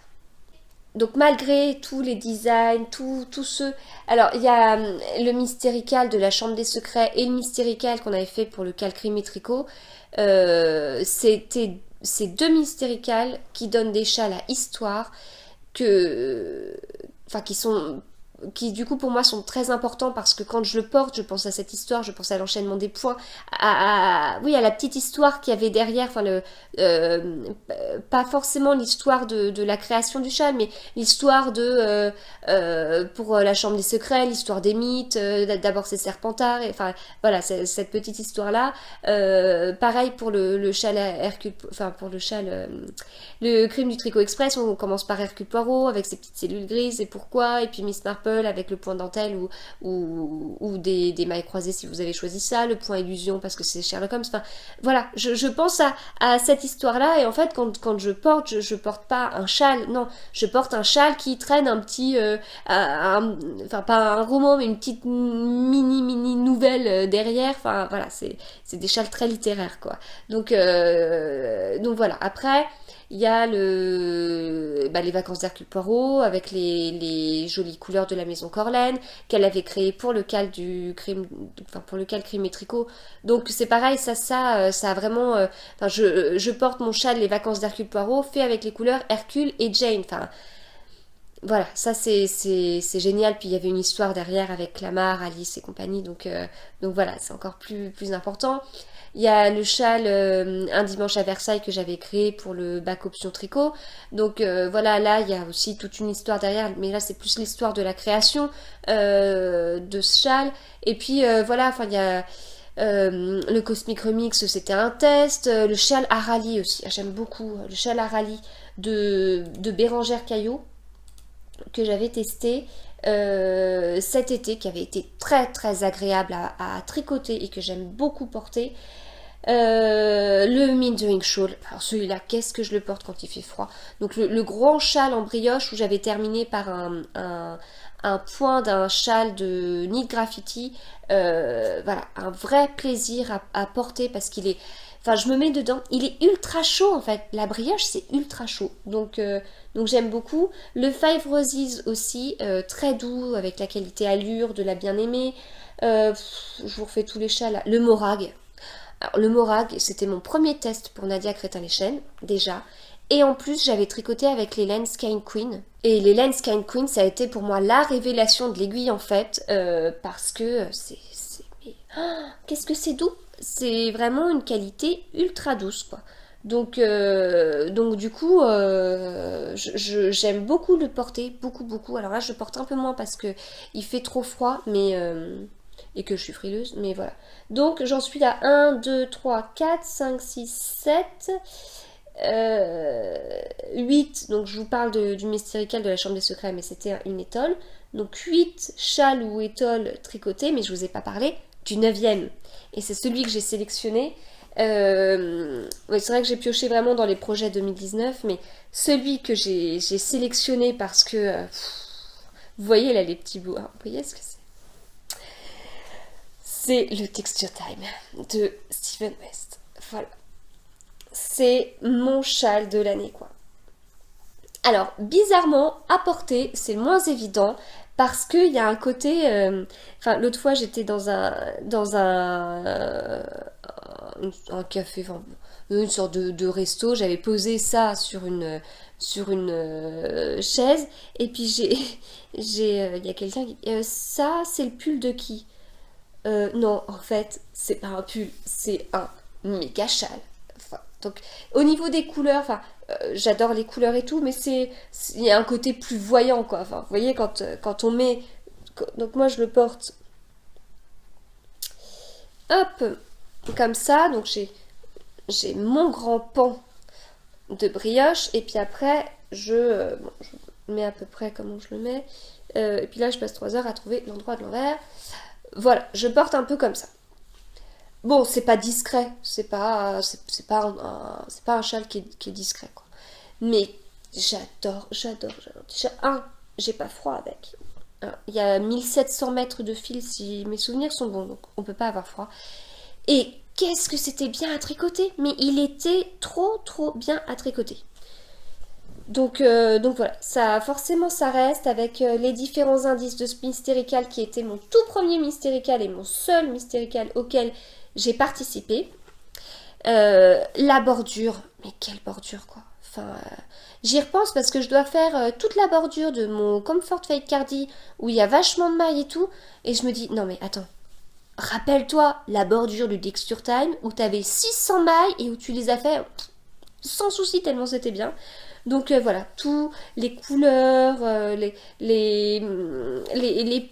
Speaker 1: Donc malgré tous les designs, tous ceux... Alors il y a le Mystérical de la Chambre des Secrets et le Mystérical qu'on avait fait pour le Calcrim Tricot. C'était ces deux Mystéricals qui donnent des châles à histoire que... Enfin qui du coup pour moi sont très importants parce que quand je le porte, je pense à cette histoire, je pense à l'enchaînement des points, oui, à la petite histoire qu'il y avait derrière, enfin pas forcément l'histoire de la création du châle, mais l'histoire pour la Chambre des Secrets, l'histoire des mythes, d'abord c'est Serpentard, enfin voilà, cette petite histoire-là. Pareil pour le châle Hercule, enfin pour le châle, le Crime du Tricot Express, on commence par Hercule Poirot avec ses petites cellules grises et pourquoi, et puis Miss Marple avec le point dentelle ou des mailles croisées si vous avez choisi ça, le point illusion parce que c'est Sherlock Holmes. Enfin, voilà, je pense à cette histoire-là et en fait quand je porte, je porte pas un châle, non, je porte un châle qui traîne un petit, enfin pas un roman mais une petite mini nouvelle derrière. Enfin voilà, c'est des châles très littéraires quoi. Donc voilà. Après. Il y a les vacances d'Hercule Poirot avec les jolies couleurs de la maison Corlaine qu'elle avait créé pour le cal du crime, enfin pour le cal crime et tricot. Donc c'est pareil, ça a vraiment. Enfin, je porte mon châle les vacances d'Hercule Poirot fait avec les couleurs Hercule et Jane. Enfin voilà, ça c'est génial. Puis il y avait une histoire derrière avec Clamart, Alice et compagnie. Donc voilà, c'est encore plus important. Il y a le châle Un dimanche à Versailles que j'avais créé pour le bac option tricot. Donc voilà, là il y a aussi toute une histoire derrière, mais là c'est plus l'histoire de la création de ce châle. Et puis voilà, enfin il y a le Cosmic Remix, c'était un test. Le châle Arali aussi, j'aime beaucoup le châle Arali de Bérangère Caillot que j'avais testé cet été, qui avait été très agréable à tricoter et que j'aime beaucoup porter. Le Mindering Shawl, alors celui-là, qu'est-ce que je le porte quand il fait froid. Donc le grand châle en brioche où j'avais terminé par un point d'un châle de Knit Graffiti. Voilà, un vrai plaisir à porter parce qu'il est... Enfin, je me mets dedans. Il est ultra chaud en fait. La brioche, c'est ultra chaud. Donc j'aime beaucoup. Le Five Roses aussi, très doux, avec la qualité allure de la bien-aimée. Je vous refais tous les châles là. Le Morag. Alors, le Morag, c'était mon premier test pour Nadia Crétin-les-Chênes, déjà. Et en plus, j'avais tricoté avec les laines Skein Queen. Et les laines Skein Queen, ça a été pour moi la révélation de l'aiguille en fait, parce que mais, qu'est-ce que c'est doux! C'est vraiment une qualité ultra douce, quoi. Donc du coup, j'aime beaucoup le porter, beaucoup, beaucoup. Alors là, je porte un peu moins parce que il fait trop froid, mais et que je suis frileuse, mais voilà. Donc j'en suis à 1, 2, 3, 4, 5, 6, 7, 8. Donc je vous parle du Mystérical de la Chambre des Secrets, mais c'était une étole. Donc 8 châles ou étoles tricotées, mais je vous ai pas parlé du 9e. Et c'est celui que j'ai sélectionné. Ouais, c'est vrai que j'ai pioché vraiment dans les projets 2019, mais celui que j'ai sélectionné parce que... vous voyez là les petits bouts, hein, vous voyez ce que c'est? C'est le Texture Time de Steven West. Voilà. C'est mon châle de l'année, quoi. Alors, bizarrement, à porter, c'est moins évident parce qu'il y a un côté... Enfin, l'autre fois, j'étais dans un café, enfin, une sorte de resto. J'avais posé ça sur une chaise. Et puis, il y a quelqu'un qui... ça, c'est le pull de qui? Non, en fait, c'est pas un pull, c'est un méga châle. Enfin, donc, au niveau des couleurs, enfin, j'adore les couleurs et tout, mais il y a un côté plus voyant, quoi. Enfin, vous voyez, quand on met... Donc moi, je le porte, hop, comme ça. Donc j'ai mon grand pan de brioche, et puis après, bon, je mets à peu près comment je le mets. Et puis là, je passe 3 heures à trouver l'endroit de l'envers. Voilà, je porte un peu comme ça. Bon, c'est pas discret, c'est pas un châle qui est discret, quoi. Mais j'adore. Déjà, j'ai pas froid avec. Il y a 1700 mètres de fil, si mes souvenirs sont bons, donc on peut pas avoir froid. Et qu'est-ce que c'était bien à tricoter! Mais il était trop bien à tricoter. Donc voilà, forcément ça reste avec les différents indices de ce Mystérical qui était mon tout premier Mystérical et mon seul Mystérical auquel j'ai participé. La bordure, mais quelle bordure, quoi! Enfin, j'y repense parce que je dois faire toute la bordure de mon Comfort Fade Cardi où il y a vachement de mailles et tout, et je me dis non mais attends, rappelle-toi la bordure du Texture Time où t'avais 600 mailles et où tu les as fait sans souci tellement c'était bien. Donc voilà, tous les couleurs, les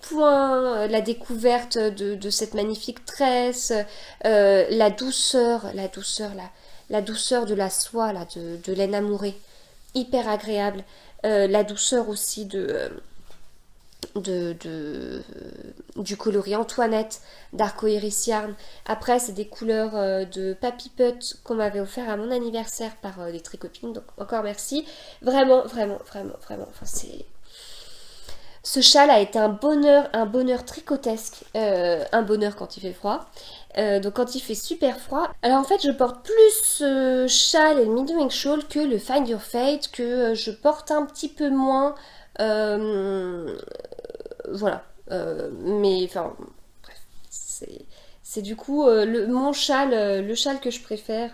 Speaker 1: points, la découverte de cette magnifique tresse, la douceur de la soie, là, de laine amourée, hyper agréable. La douceur aussi du coloris Antoinette d'Arcoiris Yarn. Après, c'est des couleurs de Papy Put qu'on m'avait offert à mon anniversaire par les tricopines, donc encore merci. Vraiment. Enfin, ce châle a été un bonheur tricotesque, un bonheur quand il fait froid. Donc quand il fait super froid. Alors en fait, je porte plus ce châle et le Midwing Shawl que le Find Your Fate, que je porte un petit peu moins. Voilà. Mais enfin, bref, c'est du coup mon châle, le châle que je préfère.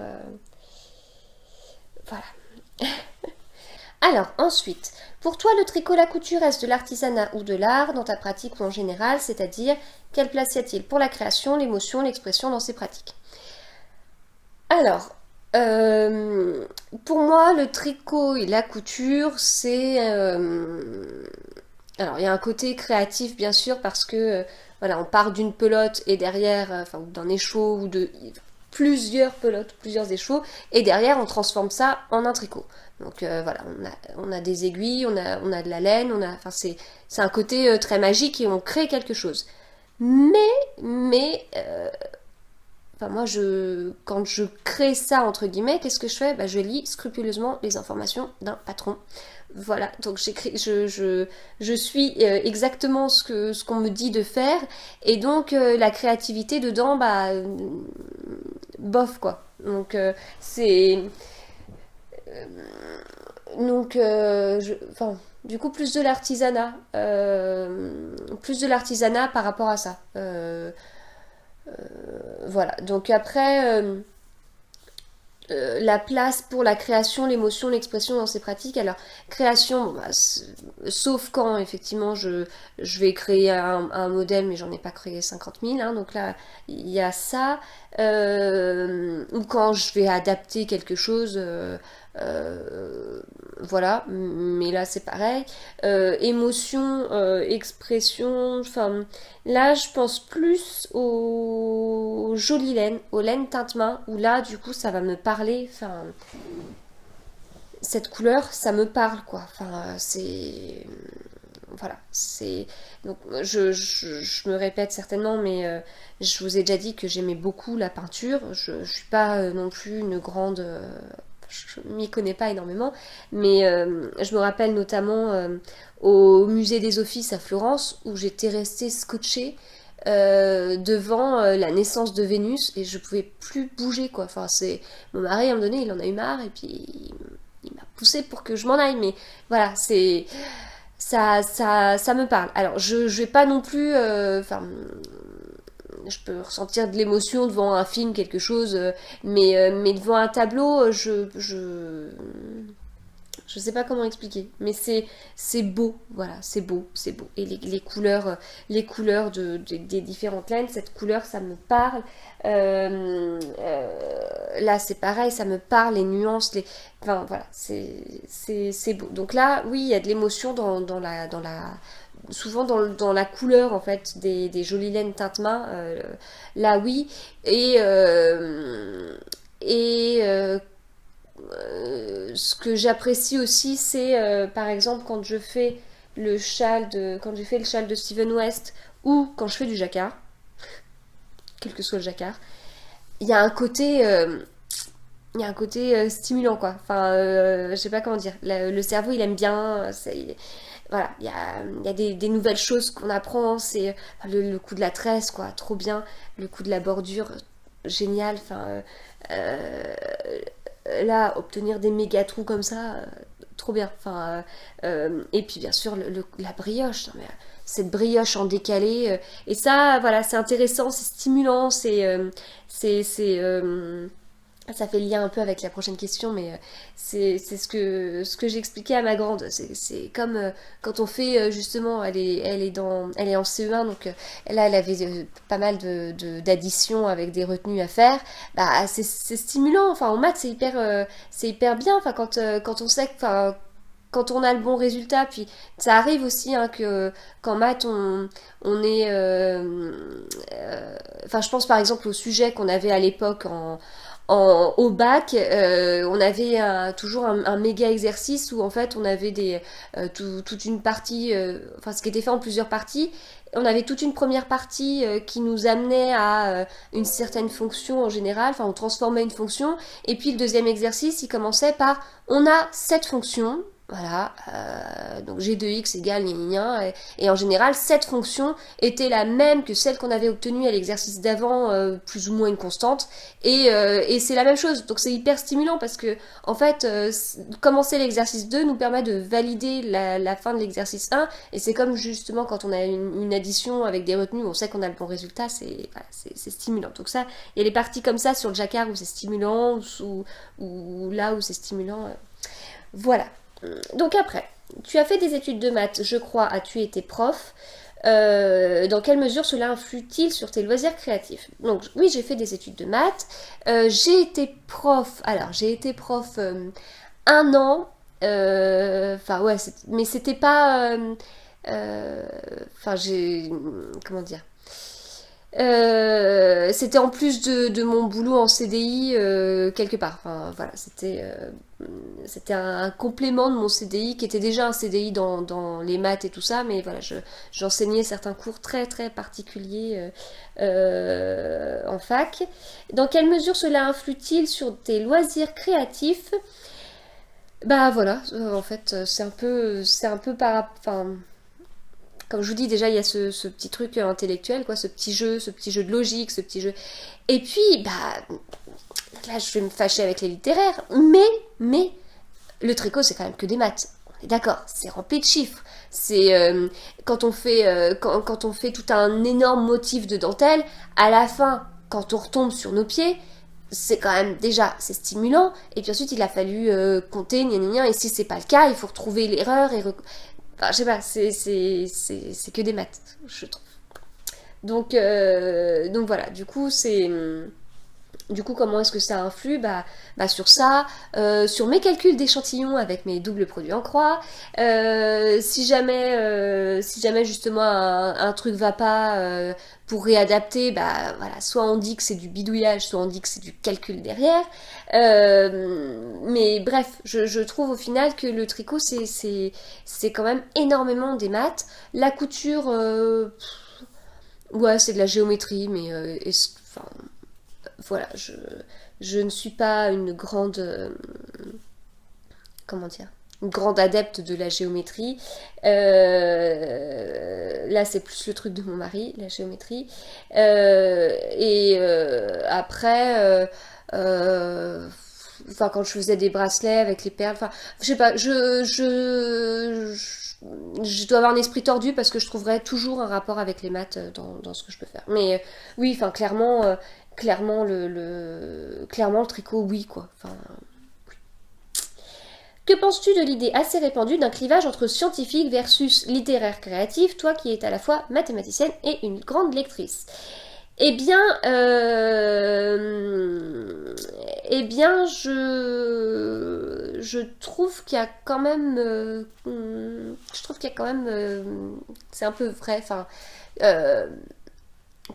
Speaker 1: Voilà. Alors, ensuite, pour toi, le tricot, la couture, est-ce de l'artisanat ou de l'art dans ta pratique ou en général? C'est-à-dire, quelle place y a-t-il pour la création, l'émotion, l'expression dans ces pratiques? Alors, pour moi, le tricot et la couture, c'est... alors, il y a un côté créatif, bien sûr, parce que, voilà, on part d'une pelote et derrière, enfin, d'un échaud ou de plusieurs pelotes, plusieurs échauds, et derrière, on transforme ça en un tricot. Donc voilà, on a des aiguilles, on a de la laine, enfin, c'est un côté très magique et on crée quelque chose. Mais enfin, moi, quand je crée ça, entre guillemets, qu'est-ce que je fais? Je lis scrupuleusement les informations d'un patron. voilà, donc je suis exactement ce qu'on me dit de faire, et donc la créativité dedans, bah, bof quoi. Donc c'est donc enfin, du coup plus de l'artisanat par rapport à ça. Voilà. Donc après. La place pour la création, l'émotion, l'expression dans ces pratiques. Alors, création, bon, bah, sauf quand effectivement je vais créer un modèle, mais j'en ai pas créé 50 000, hein, donc là, il y a ça. Ou quand je vais adapter quelque chose, voilà, mais là c'est pareil. Émotion, expression, enfin, là je pense plus aux jolies laines, aux laines teinte main, où là du coup ça va me parler, enfin, cette couleur ça me parle quoi, enfin, c'est. Voilà, c'est. Donc je me répète certainement, mais je vous ai déjà dit que j'aimais beaucoup la peinture. Je suis pas non plus une grande. Je m'y connais pas énormément, mais je me rappelle notamment au musée des Offices à Florence où j'étais restée scotchée devant la naissance de Vénus et je pouvais plus bouger quoi. Enfin, c'est mon mari à un moment donné, il en a eu marre et puis il m'a poussé pour que je m'en aille, mais voilà, c'est ça me parle. Alors, je vais pas non plus. Enfin, je peux ressentir de l'émotion devant un film, quelque chose, mais devant un tableau, je sais pas comment expliquer, mais c'est beau, voilà, c'est beau, c'est beau. Et les couleurs des différentes laines, cette couleur, ça me parle. Là, c'est pareil, ça me parle, les nuances, enfin voilà, c'est beau. Donc là, oui, il y a de l'émotion souvent dans la couleur en fait des jolies laines teinte main. Là, oui, et et ce que j'apprécie aussi, c'est par exemple quand j'ai fait le châle de Steven West ou quand je fais du jacquard, quel que soit le jacquard, il y a un côté, stimulant quoi. Enfin, je sais pas comment dire. Le cerveau, il aime bien. Voilà, il y a des nouvelles choses qu'on apprend. C'est le coup de la tresse, quoi, trop bien. Le coup de la bordure, génial. Enfin, là, obtenir des méga trous comme ça, trop bien. Enfin, et puis bien sûr la brioche. Non, mais, cette brioche en décalé, et ça, voilà, c'est intéressant, c'est stimulant, c'est ça fait lien un peu avec la prochaine question, mais c'est ce que j'expliquais à ma grande. C'est comme quand on fait justement, elle est en CE1, donc là elle avait pas mal d'additions avec des retenues à faire. Bah c'est stimulant. Enfin en maths c'est hyper bien. Enfin quand on sait que, enfin quand on a le bon résultat, puis ça arrive aussi hein, que qu'en maths on est, enfin je pense par exemple au sujet qu'on avait à l'époque au bac, on avait toujours un méga exercice où en fait on avait toute une partie, enfin ce qui était fait en plusieurs parties. On avait toute une première partie qui nous amenait à une certaine fonction en général, enfin on transformait une fonction, et puis le deuxième exercice il commençait par on a cette fonction, voilà, donc g de x égale gna gna gna, et en général cette fonction était la même que celle qu'on avait obtenue à l'exercice d'avant, plus ou moins une constante, et c'est la même chose, donc c'est hyper stimulant parce que en fait commencer l'exercice 2 nous permet de valider la fin de l'exercice 1, et c'est comme justement quand on a une addition avec des retenues, on sait qu'on a le bon résultat, voilà, c'est stimulant. Donc ça, il y a les parties comme ça sur le jacquard où c'est stimulant, ou là où c'est stimulant, voilà. Donc après, tu as fait des études de maths, je crois, as-tu été prof. Dans quelle mesure cela influe-t-il sur tes loisirs créatifs? Donc oui, j'ai fait des études de maths. J'ai été prof. Alors j'ai été prof un an. Enfin ouais, mais c'était pas. Enfin j'ai. Comment dire? C'était en plus de mon boulot en CDI quelque part. Enfin voilà, c'était un complément de mon CDI qui était déjà un CDI dans les maths et tout ça, mais voilà, j'enseignais certains cours très très particuliers en fac. Dans quelle mesure cela influe-t-il sur tes loisirs créatifs? Bah voilà, en fait, c'est un peu enfin, comme je vous dis, déjà, il y a ce petit truc intellectuel, quoi, ce petit jeu de logique, ce petit jeu. Et puis, bah, là, je vais me fâcher avec les littéraires, mais, le tricot, c'est quand même que des maths. On est d'accord, c'est rempli de chiffres. C'est quand on fait tout un énorme motif de dentelle, à la fin, quand on retombe sur nos pieds, c'est quand même déjà c'est stimulant. Et puis ensuite, il a fallu compter, gna gna gna, et si c'est pas le cas, il faut retrouver l'erreur et enfin, je sais pas, c'est que des maths, je trouve. Donc voilà, du coup, comment est-ce que ça influe sur ça, sur mes calculs d'échantillons avec mes doubles produits en croix. Si jamais justement un truc va pas pour réadapter, bah voilà, soit on dit que c'est du bidouillage, soit on dit que c'est du calcul derrière. Mais bref, je trouve au final que le tricot c'est quand même énormément des maths. La couture, ouais, c'est de la géométrie, mais enfin, voilà, je ne suis pas une grande, comment dire, une grande adepte de la géométrie. Là, c'est plus le truc de mon mari, la géométrie. Après, enfin, quand je faisais des bracelets avec les perles, enfin, je sais pas, je dois avoir un esprit tordu parce que je trouverais toujours un rapport avec les maths dans ce que je peux faire. Mais oui, enfin, clairement le tricot, oui, quoi. Enfin, que penses-tu de l'idée assez répandue d'un clivage entre scientifique versus littéraire créatif, toi qui es à la fois mathématicienne et une grande lectrice? Eh bien, je trouve qu'il y a quand même, je trouve qu'il y a quand même, c'est un peu vrai. Enfin, euh,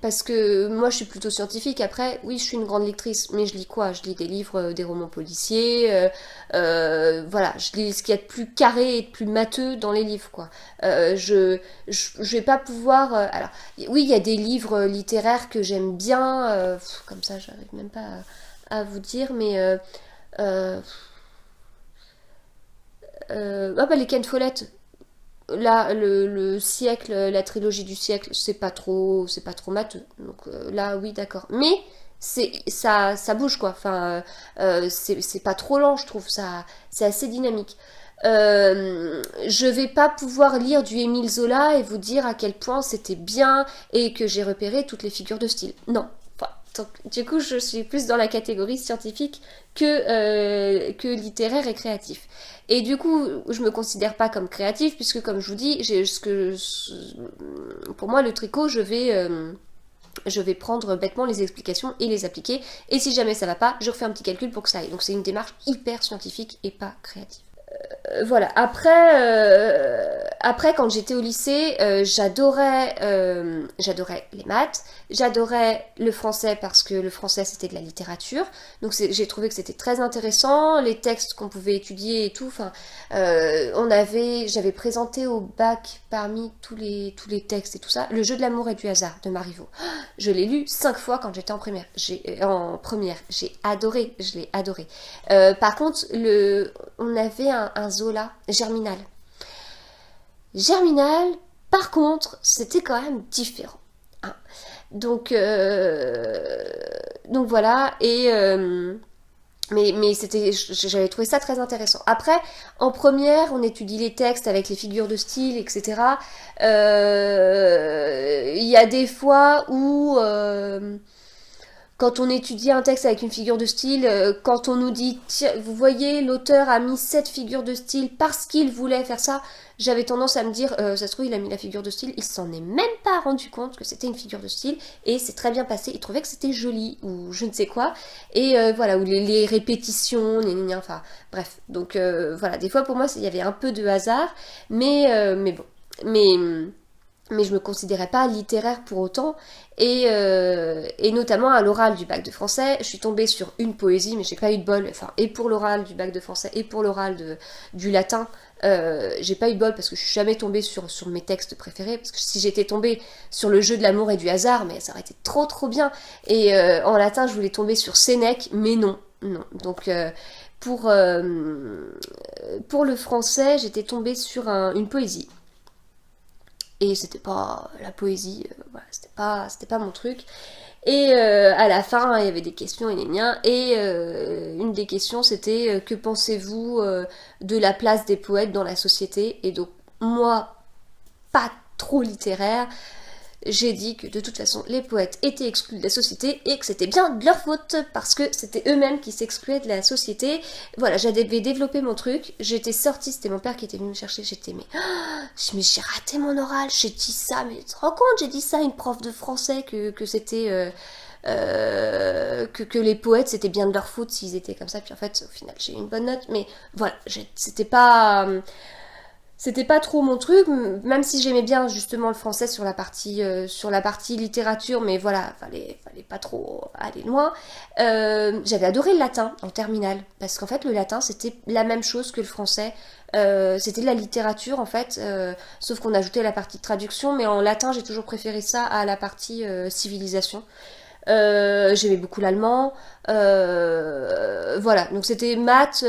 Speaker 1: parce que moi, je suis plutôt scientifique. Après, oui, je suis une grande lectrice, mais je lis quoi? Je lis des livres, des romans policiers. Voilà, je lis ce qu'il y a de plus carré et de plus matheux dans les livres, quoi. Je vais pas pouvoir. Alors, oui, il y a des livres littéraires que j'aime bien. Comme ça, j'arrive même pas à vous dire, mais euh, ah bah les Ken Follett. Là, le siècle, la trilogie du siècle, c'est pas trop matheux. Donc là, oui, d'accord. Mais ça bouge quoi. Enfin, c'est pas trop lent, je trouve. Ça, c'est assez dynamique. Je vais pas pouvoir lire du Émile Zola et vous dire à quel point c'était bien et que j'ai repéré toutes les figures de style. Non. Enfin, donc, du coup, je suis plus dans la catégorie scientifique que littéraire et créatif. Et du coup, je me considère pas comme créatif puisque, comme je vous dis, pour moi, le tricot, je vais prendre bêtement les explications et les appliquer. Et si jamais ça va pas, je refais un petit calcul pour que ça aille. Donc c'est une démarche hyper scientifique et pas créative. Voilà. Après, quand j'étais au lycée, j'adorais les maths, j'adorais le français parce que le français c'était de la littérature. Donc j'ai trouvé que c'était très intéressant, les textes qu'on pouvait étudier et tout. Enfin, j'avais présenté au bac parmi tous les textes et tout ça, Le jeu de l'amour et du hasard de Marivaux. Je l'ai lu 5 fois quand j'étais en première. J'ai adoré, je l'ai adoré. Par contre, on avait un Zola Germinal. Germinal, par contre, c'était quand même différent. Hein. Donc, euh, donc voilà, mais j'avais trouvé ça très intéressant. Après, en première, on étudie les textes avec les figures de style, etc. Il y a des fois où quand on étudie un texte avec une figure de style, quand on nous dit, tiens, vous voyez, l'auteur a mis cette figure de style parce qu'il voulait faire ça, j'avais tendance à me dire, ça se trouve, il a mis la figure de style, il s'en est même pas rendu compte que c'était une figure de style, et c'est très bien passé, il trouvait que c'était joli, ou je ne sais quoi, et voilà, ou les répétitions, enfin, bref. Donc voilà, des fois pour moi, il y avait un peu de hasard, mais bon. Mais je me considérais pas littéraire pour autant. Et notamment à l'oral du bac de français, je suis tombée sur une poésie, mais j'ai pas eu de bol. Enfin, et pour l'oral du bac de français, et pour l'oral du latin, j'ai pas eu de bol parce que je suis jamais tombée sur mes textes préférés. Parce que si j'étais tombée sur le jeu de l'amour et du hasard, mais ça aurait été trop trop bien. Et en latin, je voulais tomber sur Sénèque, mais non, non. Donc pour le français, j'étais tombée sur une poésie. Et c'était pas la poésie, voilà, c'était pas mon truc. Et à la fin, il y avait des questions et les miens. Et une des questions, c'était que pensez-vous de la place des poètes dans la société? Et donc, moi, pas trop littéraire, j'ai dit que de toute façon les poètes étaient exclus de la société et que c'était bien de leur faute parce que c'était eux-mêmes qui s'excluaient de la société. Voilà, j'avais développé mon truc, j'étais sortie, c'était mon père qui était venu me chercher, j'étais mais j'ai raté mon oral, j'ai dit ça, mais tu te rends compte, j'ai dit ça à une prof de français que c'était... que les poètes c'était bien de leur faute s'ils étaient comme ça, puis en fait au final j'ai eu une bonne note, mais voilà, c'était pas trop mon truc, même si j'aimais bien justement le français sur la partie littérature, mais voilà, fallait pas trop aller loin. J'avais adoré le latin en terminale, parce qu'en fait le latin c'était la même chose que le français. C'était de la littérature en fait, sauf qu'on ajoutait la partie de traduction, mais en latin j'ai toujours préféré ça à la partie civilisation. J'aimais beaucoup l'allemand. Voilà, donc c'était maths,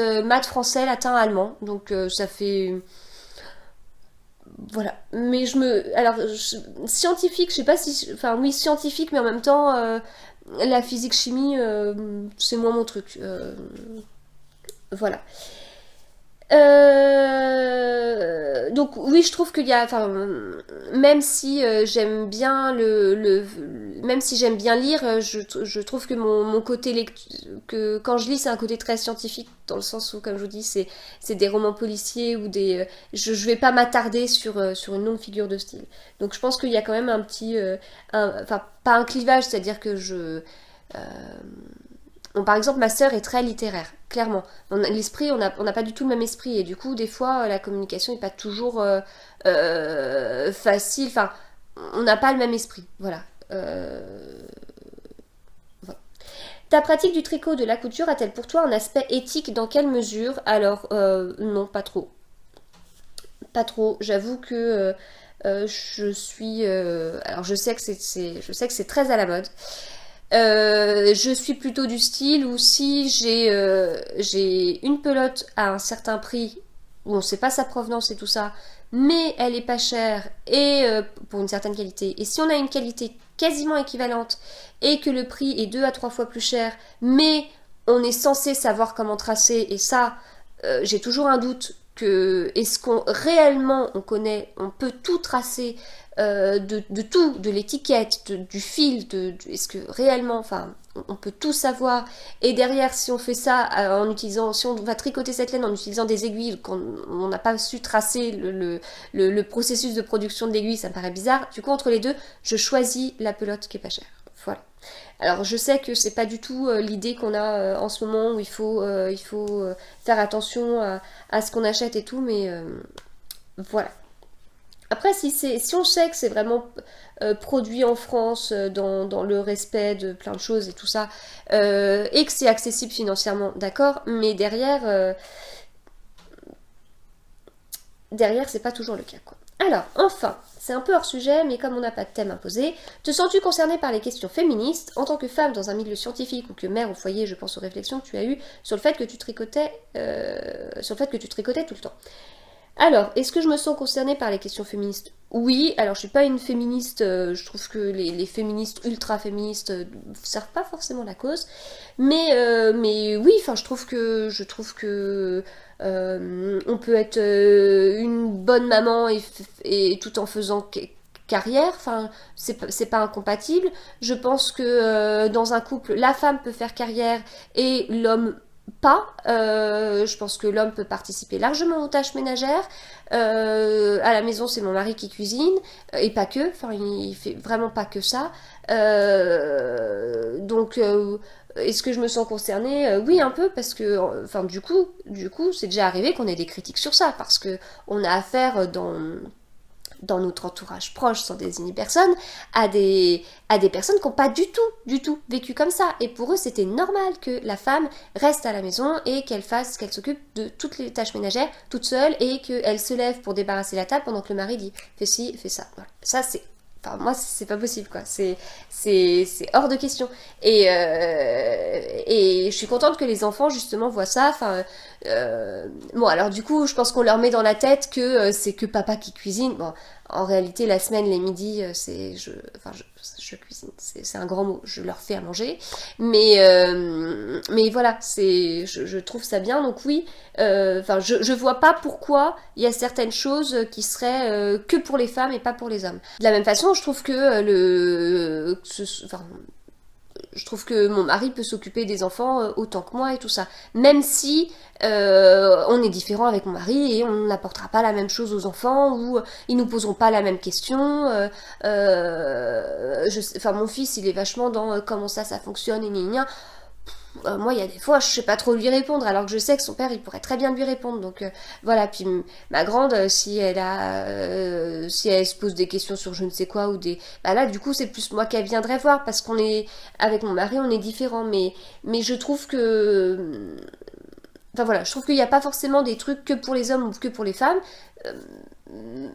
Speaker 1: français, latin, allemand. Donc ça fait voilà, mais scientifique, je sais pas si, enfin oui scientifique, mais en même temps la physique chimie c'est moins mon truc. Voilà. Donc oui, je trouve qu'il y a, enfin, même si j'aime bien même si j'aime bien lire, je trouve que mon côté que quand je lis, c'est un côté très scientifique dans le sens où, comme je vous dis, c'est des romans policiers ou je vais pas m'attarder sur une longue figure de style. Donc je pense qu'il y a quand même un petit, enfin pas un clivage, c'est-à-dire que euh, bon, par exemple, ma sœur est très littéraire, clairement. L'esprit, on n'a pas du tout le même esprit. Et du coup, des fois, la communication n'est pas toujours facile. Enfin, on n'a pas le même esprit. Voilà. Voilà. Ta pratique du tricot, de la couture, a-t-elle pour toi un aspect éthique? Dans quelle mesure? Alors, non, pas trop. Pas trop. J'avoue que je suis... alors, je sais que c'est très à la mode. Je suis plutôt du style où si j'ai une pelote à un certain prix, où on ne sait pas sa provenance et tout ça, mais elle est pas chère et pour une certaine qualité, et si on a une qualité quasiment équivalente et que le prix est 2 à 3 fois plus cher, mais on est censé savoir comment tracer, et ça, j'ai toujours un doute que est-ce qu'on réellement on connaît, on peut tout tracer de tout, de l'étiquette, du fil, est-ce que réellement, enfin, on peut tout savoir. Et derrière, si on fait ça en utilisant, si on va tricoter cette laine en utilisant des aiguilles, quand on n'a pas su tracer le processus de production de l'aiguille, ça me paraît bizarre. Du coup, entre les deux, je choisis la pelote qui est pas chère. Voilà. Alors je sais que c'est pas du tout l'idée qu'on a en ce moment où il faut faire attention à ce qu'on achète et tout, mais voilà. Après, si on sait que c'est vraiment produit en France dans le respect de plein de choses et tout ça, et que c'est accessible financièrement, d'accord, mais derrière c'est pas toujours le cas, quoi. Alors, enfin, c'est un peu hors sujet, mais comme on n'a pas de thème imposé, te sens-tu concernée par les questions féministes en tant que femme dans un milieu scientifique ou que mère au foyer? Je pense aux réflexions que tu as eues sur le fait que tu tricotais tout le temps. Alors, est-ce que je me sens concernée par les questions féministes? Oui, alors je suis pas une féministe, je trouve que les féministes, ultra féministes, servent pas forcément la cause, mais oui, enfin je trouve que on peut être une bonne maman et tout en faisant carrière, enfin c'est pas incompatible. Je pense que dans un couple, la femme peut faire carrière et l'homme pas. Je pense que l'homme peut participer largement aux tâches ménagères. À la maison, c'est mon mari qui cuisine, et pas que, enfin, il fait vraiment pas que ça. Donc, est-ce que je me sens concernée? Oui, un peu, parce que, enfin, du coup, c'est déjà arrivé qu'on ait des critiques sur ça, parce que on a affaire dans notre entourage proche, sans désigner personne, à des personnes qui n'ont pas du tout vécu comme ça. Et pour eux, c'était normal que la femme reste à la maison et qu'elle s'occupe de toutes les tâches ménagères toute seule et qu'elle se lève pour débarrasser la table pendant que le mari dit fais ci, fais ça. Voilà. Ça, c'est Enfin, moi, c'est pas possible, quoi. C'est hors de question. Et je suis contente que les enfants, justement, voient ça. Enfin, bon, alors du coup, je pense qu'on leur met dans la tête que c'est que papa qui cuisine. Bon, en réalité, la semaine, les midis, je cuisine. C'est un grand mot. Je leur fais à manger. Mais voilà, je trouve ça bien. Donc oui, je vois pas pourquoi il y a certaines choses qui seraient que pour les femmes et pas pour les hommes. De la même façon, je trouve que je trouve que mon mari peut s'occuper des enfants autant que moi et tout ça. Même si on est différent avec mon mari et on n'apportera pas la même chose aux enfants ou ils nous poseront pas la même question. Mon fils, il est vachement dans comment ça fonctionne et gna gna. Moi, il y a des fois, je sais pas trop lui répondre, alors que je sais que son père, il pourrait très bien lui répondre. Donc voilà. Puis ma grande, si elle se pose des questions sur je ne sais quoi ou des, bah là, du coup, c'est plus moi qu'elle viendrait voir parce qu'on est avec mon mari, on est différents. Mais je trouve que, enfin voilà, je trouve qu'il n'y a pas forcément des trucs que pour les hommes ou que pour les femmes.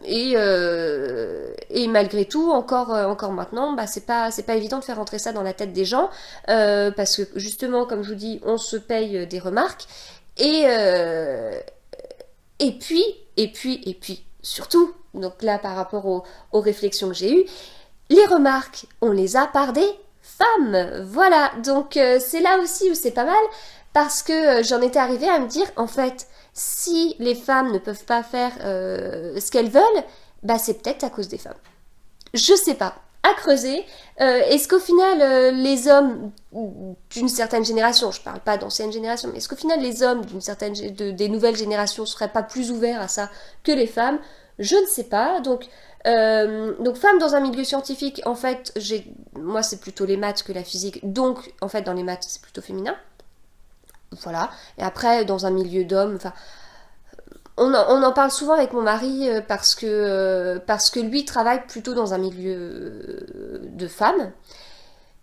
Speaker 1: Euh, et malgré tout, encore maintenant, bah, c'est pas évident de faire rentrer ça dans la tête des gens, parce que justement, comme je vous dis, on se paye des remarques, et, euh, et puis, surtout, donc là, par rapport aux réflexions que j'ai eues, les remarques, on les a par des femmes, voilà, donc c'est là aussi où c'est pas mal, parce que j'en étais arrivée à me dire, en fait, si les femmes ne peuvent pas faire ce qu'elles veulent, bah c'est peut-être à cause des femmes. Je sais pas. À creuser. Est-ce qu'au final, les hommes d'une certaine génération, je parle pas d'ancienne génération, mais est-ce qu'au final les hommes des nouvelles générations seraient pas plus ouverts à ça que les femmes? Je ne sais pas. Donc femme dans un milieu scientifique, en fait, moi c'est plutôt les maths que la physique. Donc en fait dans les maths c'est plutôt féminin. Voilà. Et après, dans un milieu d'hommes, enfin, on en parle souvent avec mon mari parce que lui travaille plutôt dans un milieu de femmes.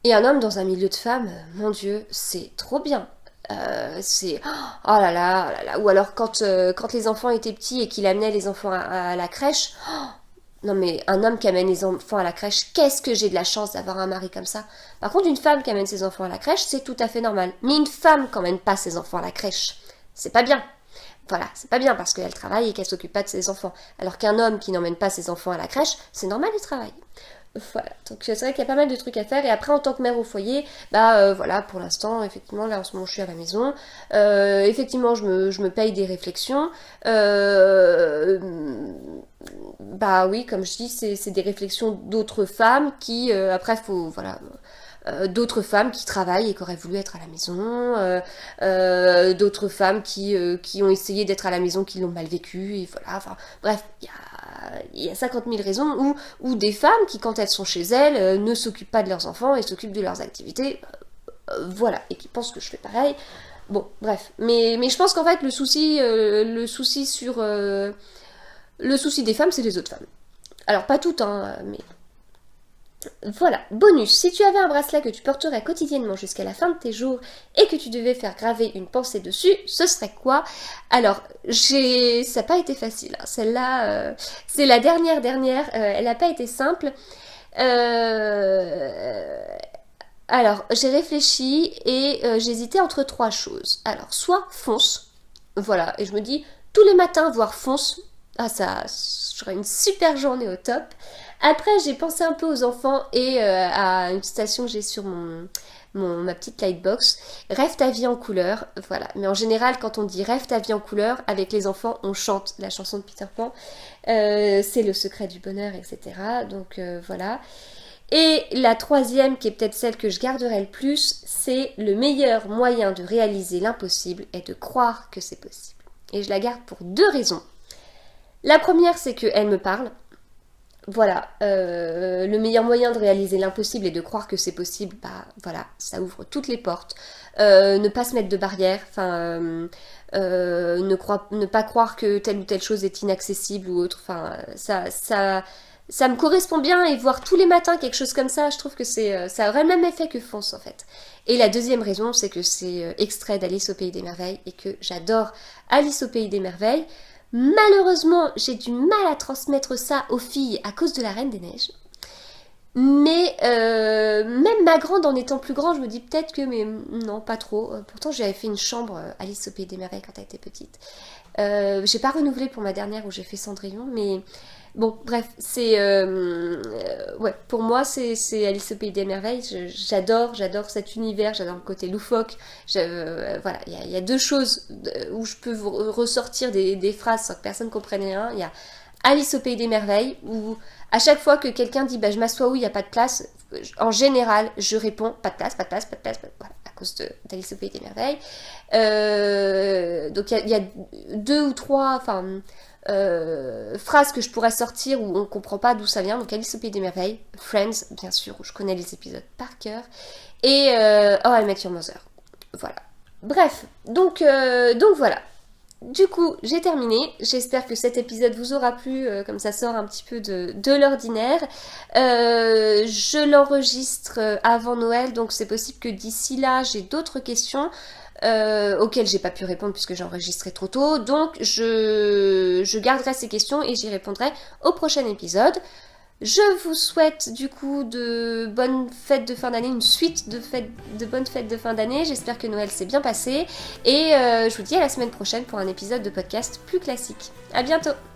Speaker 1: Et un homme dans un milieu de femmes, mon Dieu, c'est trop bien. C'est oh là là, oh là là. Ou alors quand les enfants étaient petits et qu'il amenait les enfants à la crèche, non mais un homme qui amène les enfants à la crèche, qu'est-ce que j'ai de la chance d'avoir un mari comme ça. Par contre, une femme qui amène ses enfants à la crèche, c'est tout à fait normal. Mais une femme qui n'emmène pas ses enfants à la crèche, c'est pas bien. Voilà, c'est pas bien parce qu'elle travaille et qu'elle s'occupe pas de ses enfants. Alors qu'un homme qui n'emmène pas ses enfants à la crèche, c'est normal, il travaille. Voilà, donc c'est vrai qu'il y a pas mal de trucs à faire. Et après, en tant que mère au foyer, voilà, pour l'instant, effectivement, là en ce moment je suis à la maison. Effectivement, je me paye des réflexions. Bah oui, comme je dis, c'est des réflexions d'autres femmes qui, après, voilà, d'autres femmes qui travaillent et qui auraient voulu être à la maison, d'autres femmes qui ont essayé d'être à la maison, qui l'ont mal vécu, et voilà, enfin, bref, il y a 50 000 raisons où des femmes qui, quand elles sont chez elles, ne s'occupent pas de leurs enfants et s'occupent de leurs activités, voilà, et qui pensent que je fais pareil. Bon, bref, mais je pense qu'en fait, le souci des femmes, c'est les autres femmes. Alors, pas toutes, hein, mais voilà, bonus, si tu avais un bracelet que tu porterais quotidiennement jusqu'à la fin de tes jours et que tu devais faire graver une pensée dessus, ce serait quoi? Alors, ça n'a pas été facile, hein. Celle-là, c'est la dernière, elle n'a pas été simple. Euh, alors, j'ai réfléchi et j'hésitais entre trois choses. Alors, soit fonce, voilà, et je me dis, tous les matins, voir fonce, ah ça, j'aurais une super journée au top. Après, j'ai pensé un peu aux enfants et à une citation que j'ai sur ma petite lightbox. Rêve ta vie en couleur, voilà. Mais en général, quand on dit rêve ta vie en couleur, avec les enfants, on chante la chanson de Peter Pan. C'est le secret du bonheur, etc. Donc voilà. Et la troisième, qui est peut-être celle que je garderai le plus, c'est le meilleur moyen de réaliser l'impossible est de croire que c'est possible. Et je la garde pour deux raisons. La première, c'est qu'elle me parle. Voilà, le meilleur moyen de réaliser l'impossible et de croire que c'est possible, bah voilà, ça ouvre toutes les portes. Ne pas se mettre de barrières, enfin, ne pas croire que telle ou telle chose est inaccessible ou autre, enfin, ça me correspond bien et voir tous les matins quelque chose comme ça, je trouve que ça aurait le même effet que Fonce en fait. Et la deuxième raison, c'est que c'est extrait d'Alice au Pays des Merveilles et que j'adore Alice au Pays des Merveilles. Malheureusement, j'ai du mal à transmettre ça aux filles à cause de la Reine des Neiges. Mais même ma grande en étant plus grande, je me dis peut-être que, mais non, pas trop. Pourtant, j'avais fait une chambre Alice au Pays des Merveilles quand elle était petite. J'ai pas renouvelé pour ma dernière où j'ai fait Cendrillon, mais bon, bref, c'est ouais, pour moi c'est Alice au Pays des Merveilles. J'adore cet univers, j'adore le côté loufoque. Voilà, il y a deux choses où je peux vous ressortir des phrases sans que personne comprenne rien. Il y a Alice au Pays des Merveilles où à chaque fois que quelqu'un dit bah je m'assois où il n'y a pas de place, en général je réponds pas de place, pas de place, pas de place, voilà, à cause d'Alice au Pays des Merveilles. Donc il y a deux ou trois phrases que je pourrais sortir où on comprend pas d'où ça vient. Donc Alice au Pays des Merveilles, Friends, bien sûr, où je connais les épisodes par cœur, et Oh I Met Your Mother. Voilà. Bref, donc voilà. Du coup, j'ai terminé. J'espère que cet épisode vous aura plu, comme ça sort un petit peu de l'ordinaire. Je l'enregistre avant Noël, donc c'est possible que d'ici là, j'ai d'autres questions auxquelles j'ai pas pu répondre puisque j'ai enregistré trop tôt. Donc, je garderai ces questions et j'y répondrai au prochain épisode. Je vous souhaite du coup de bonnes fêtes de fin d'année, une suite de bonnes fêtes de fin d'année. J'espère que Noël s'est bien passé et je vous dis à la semaine prochaine pour un épisode de podcast plus classique. À bientôt!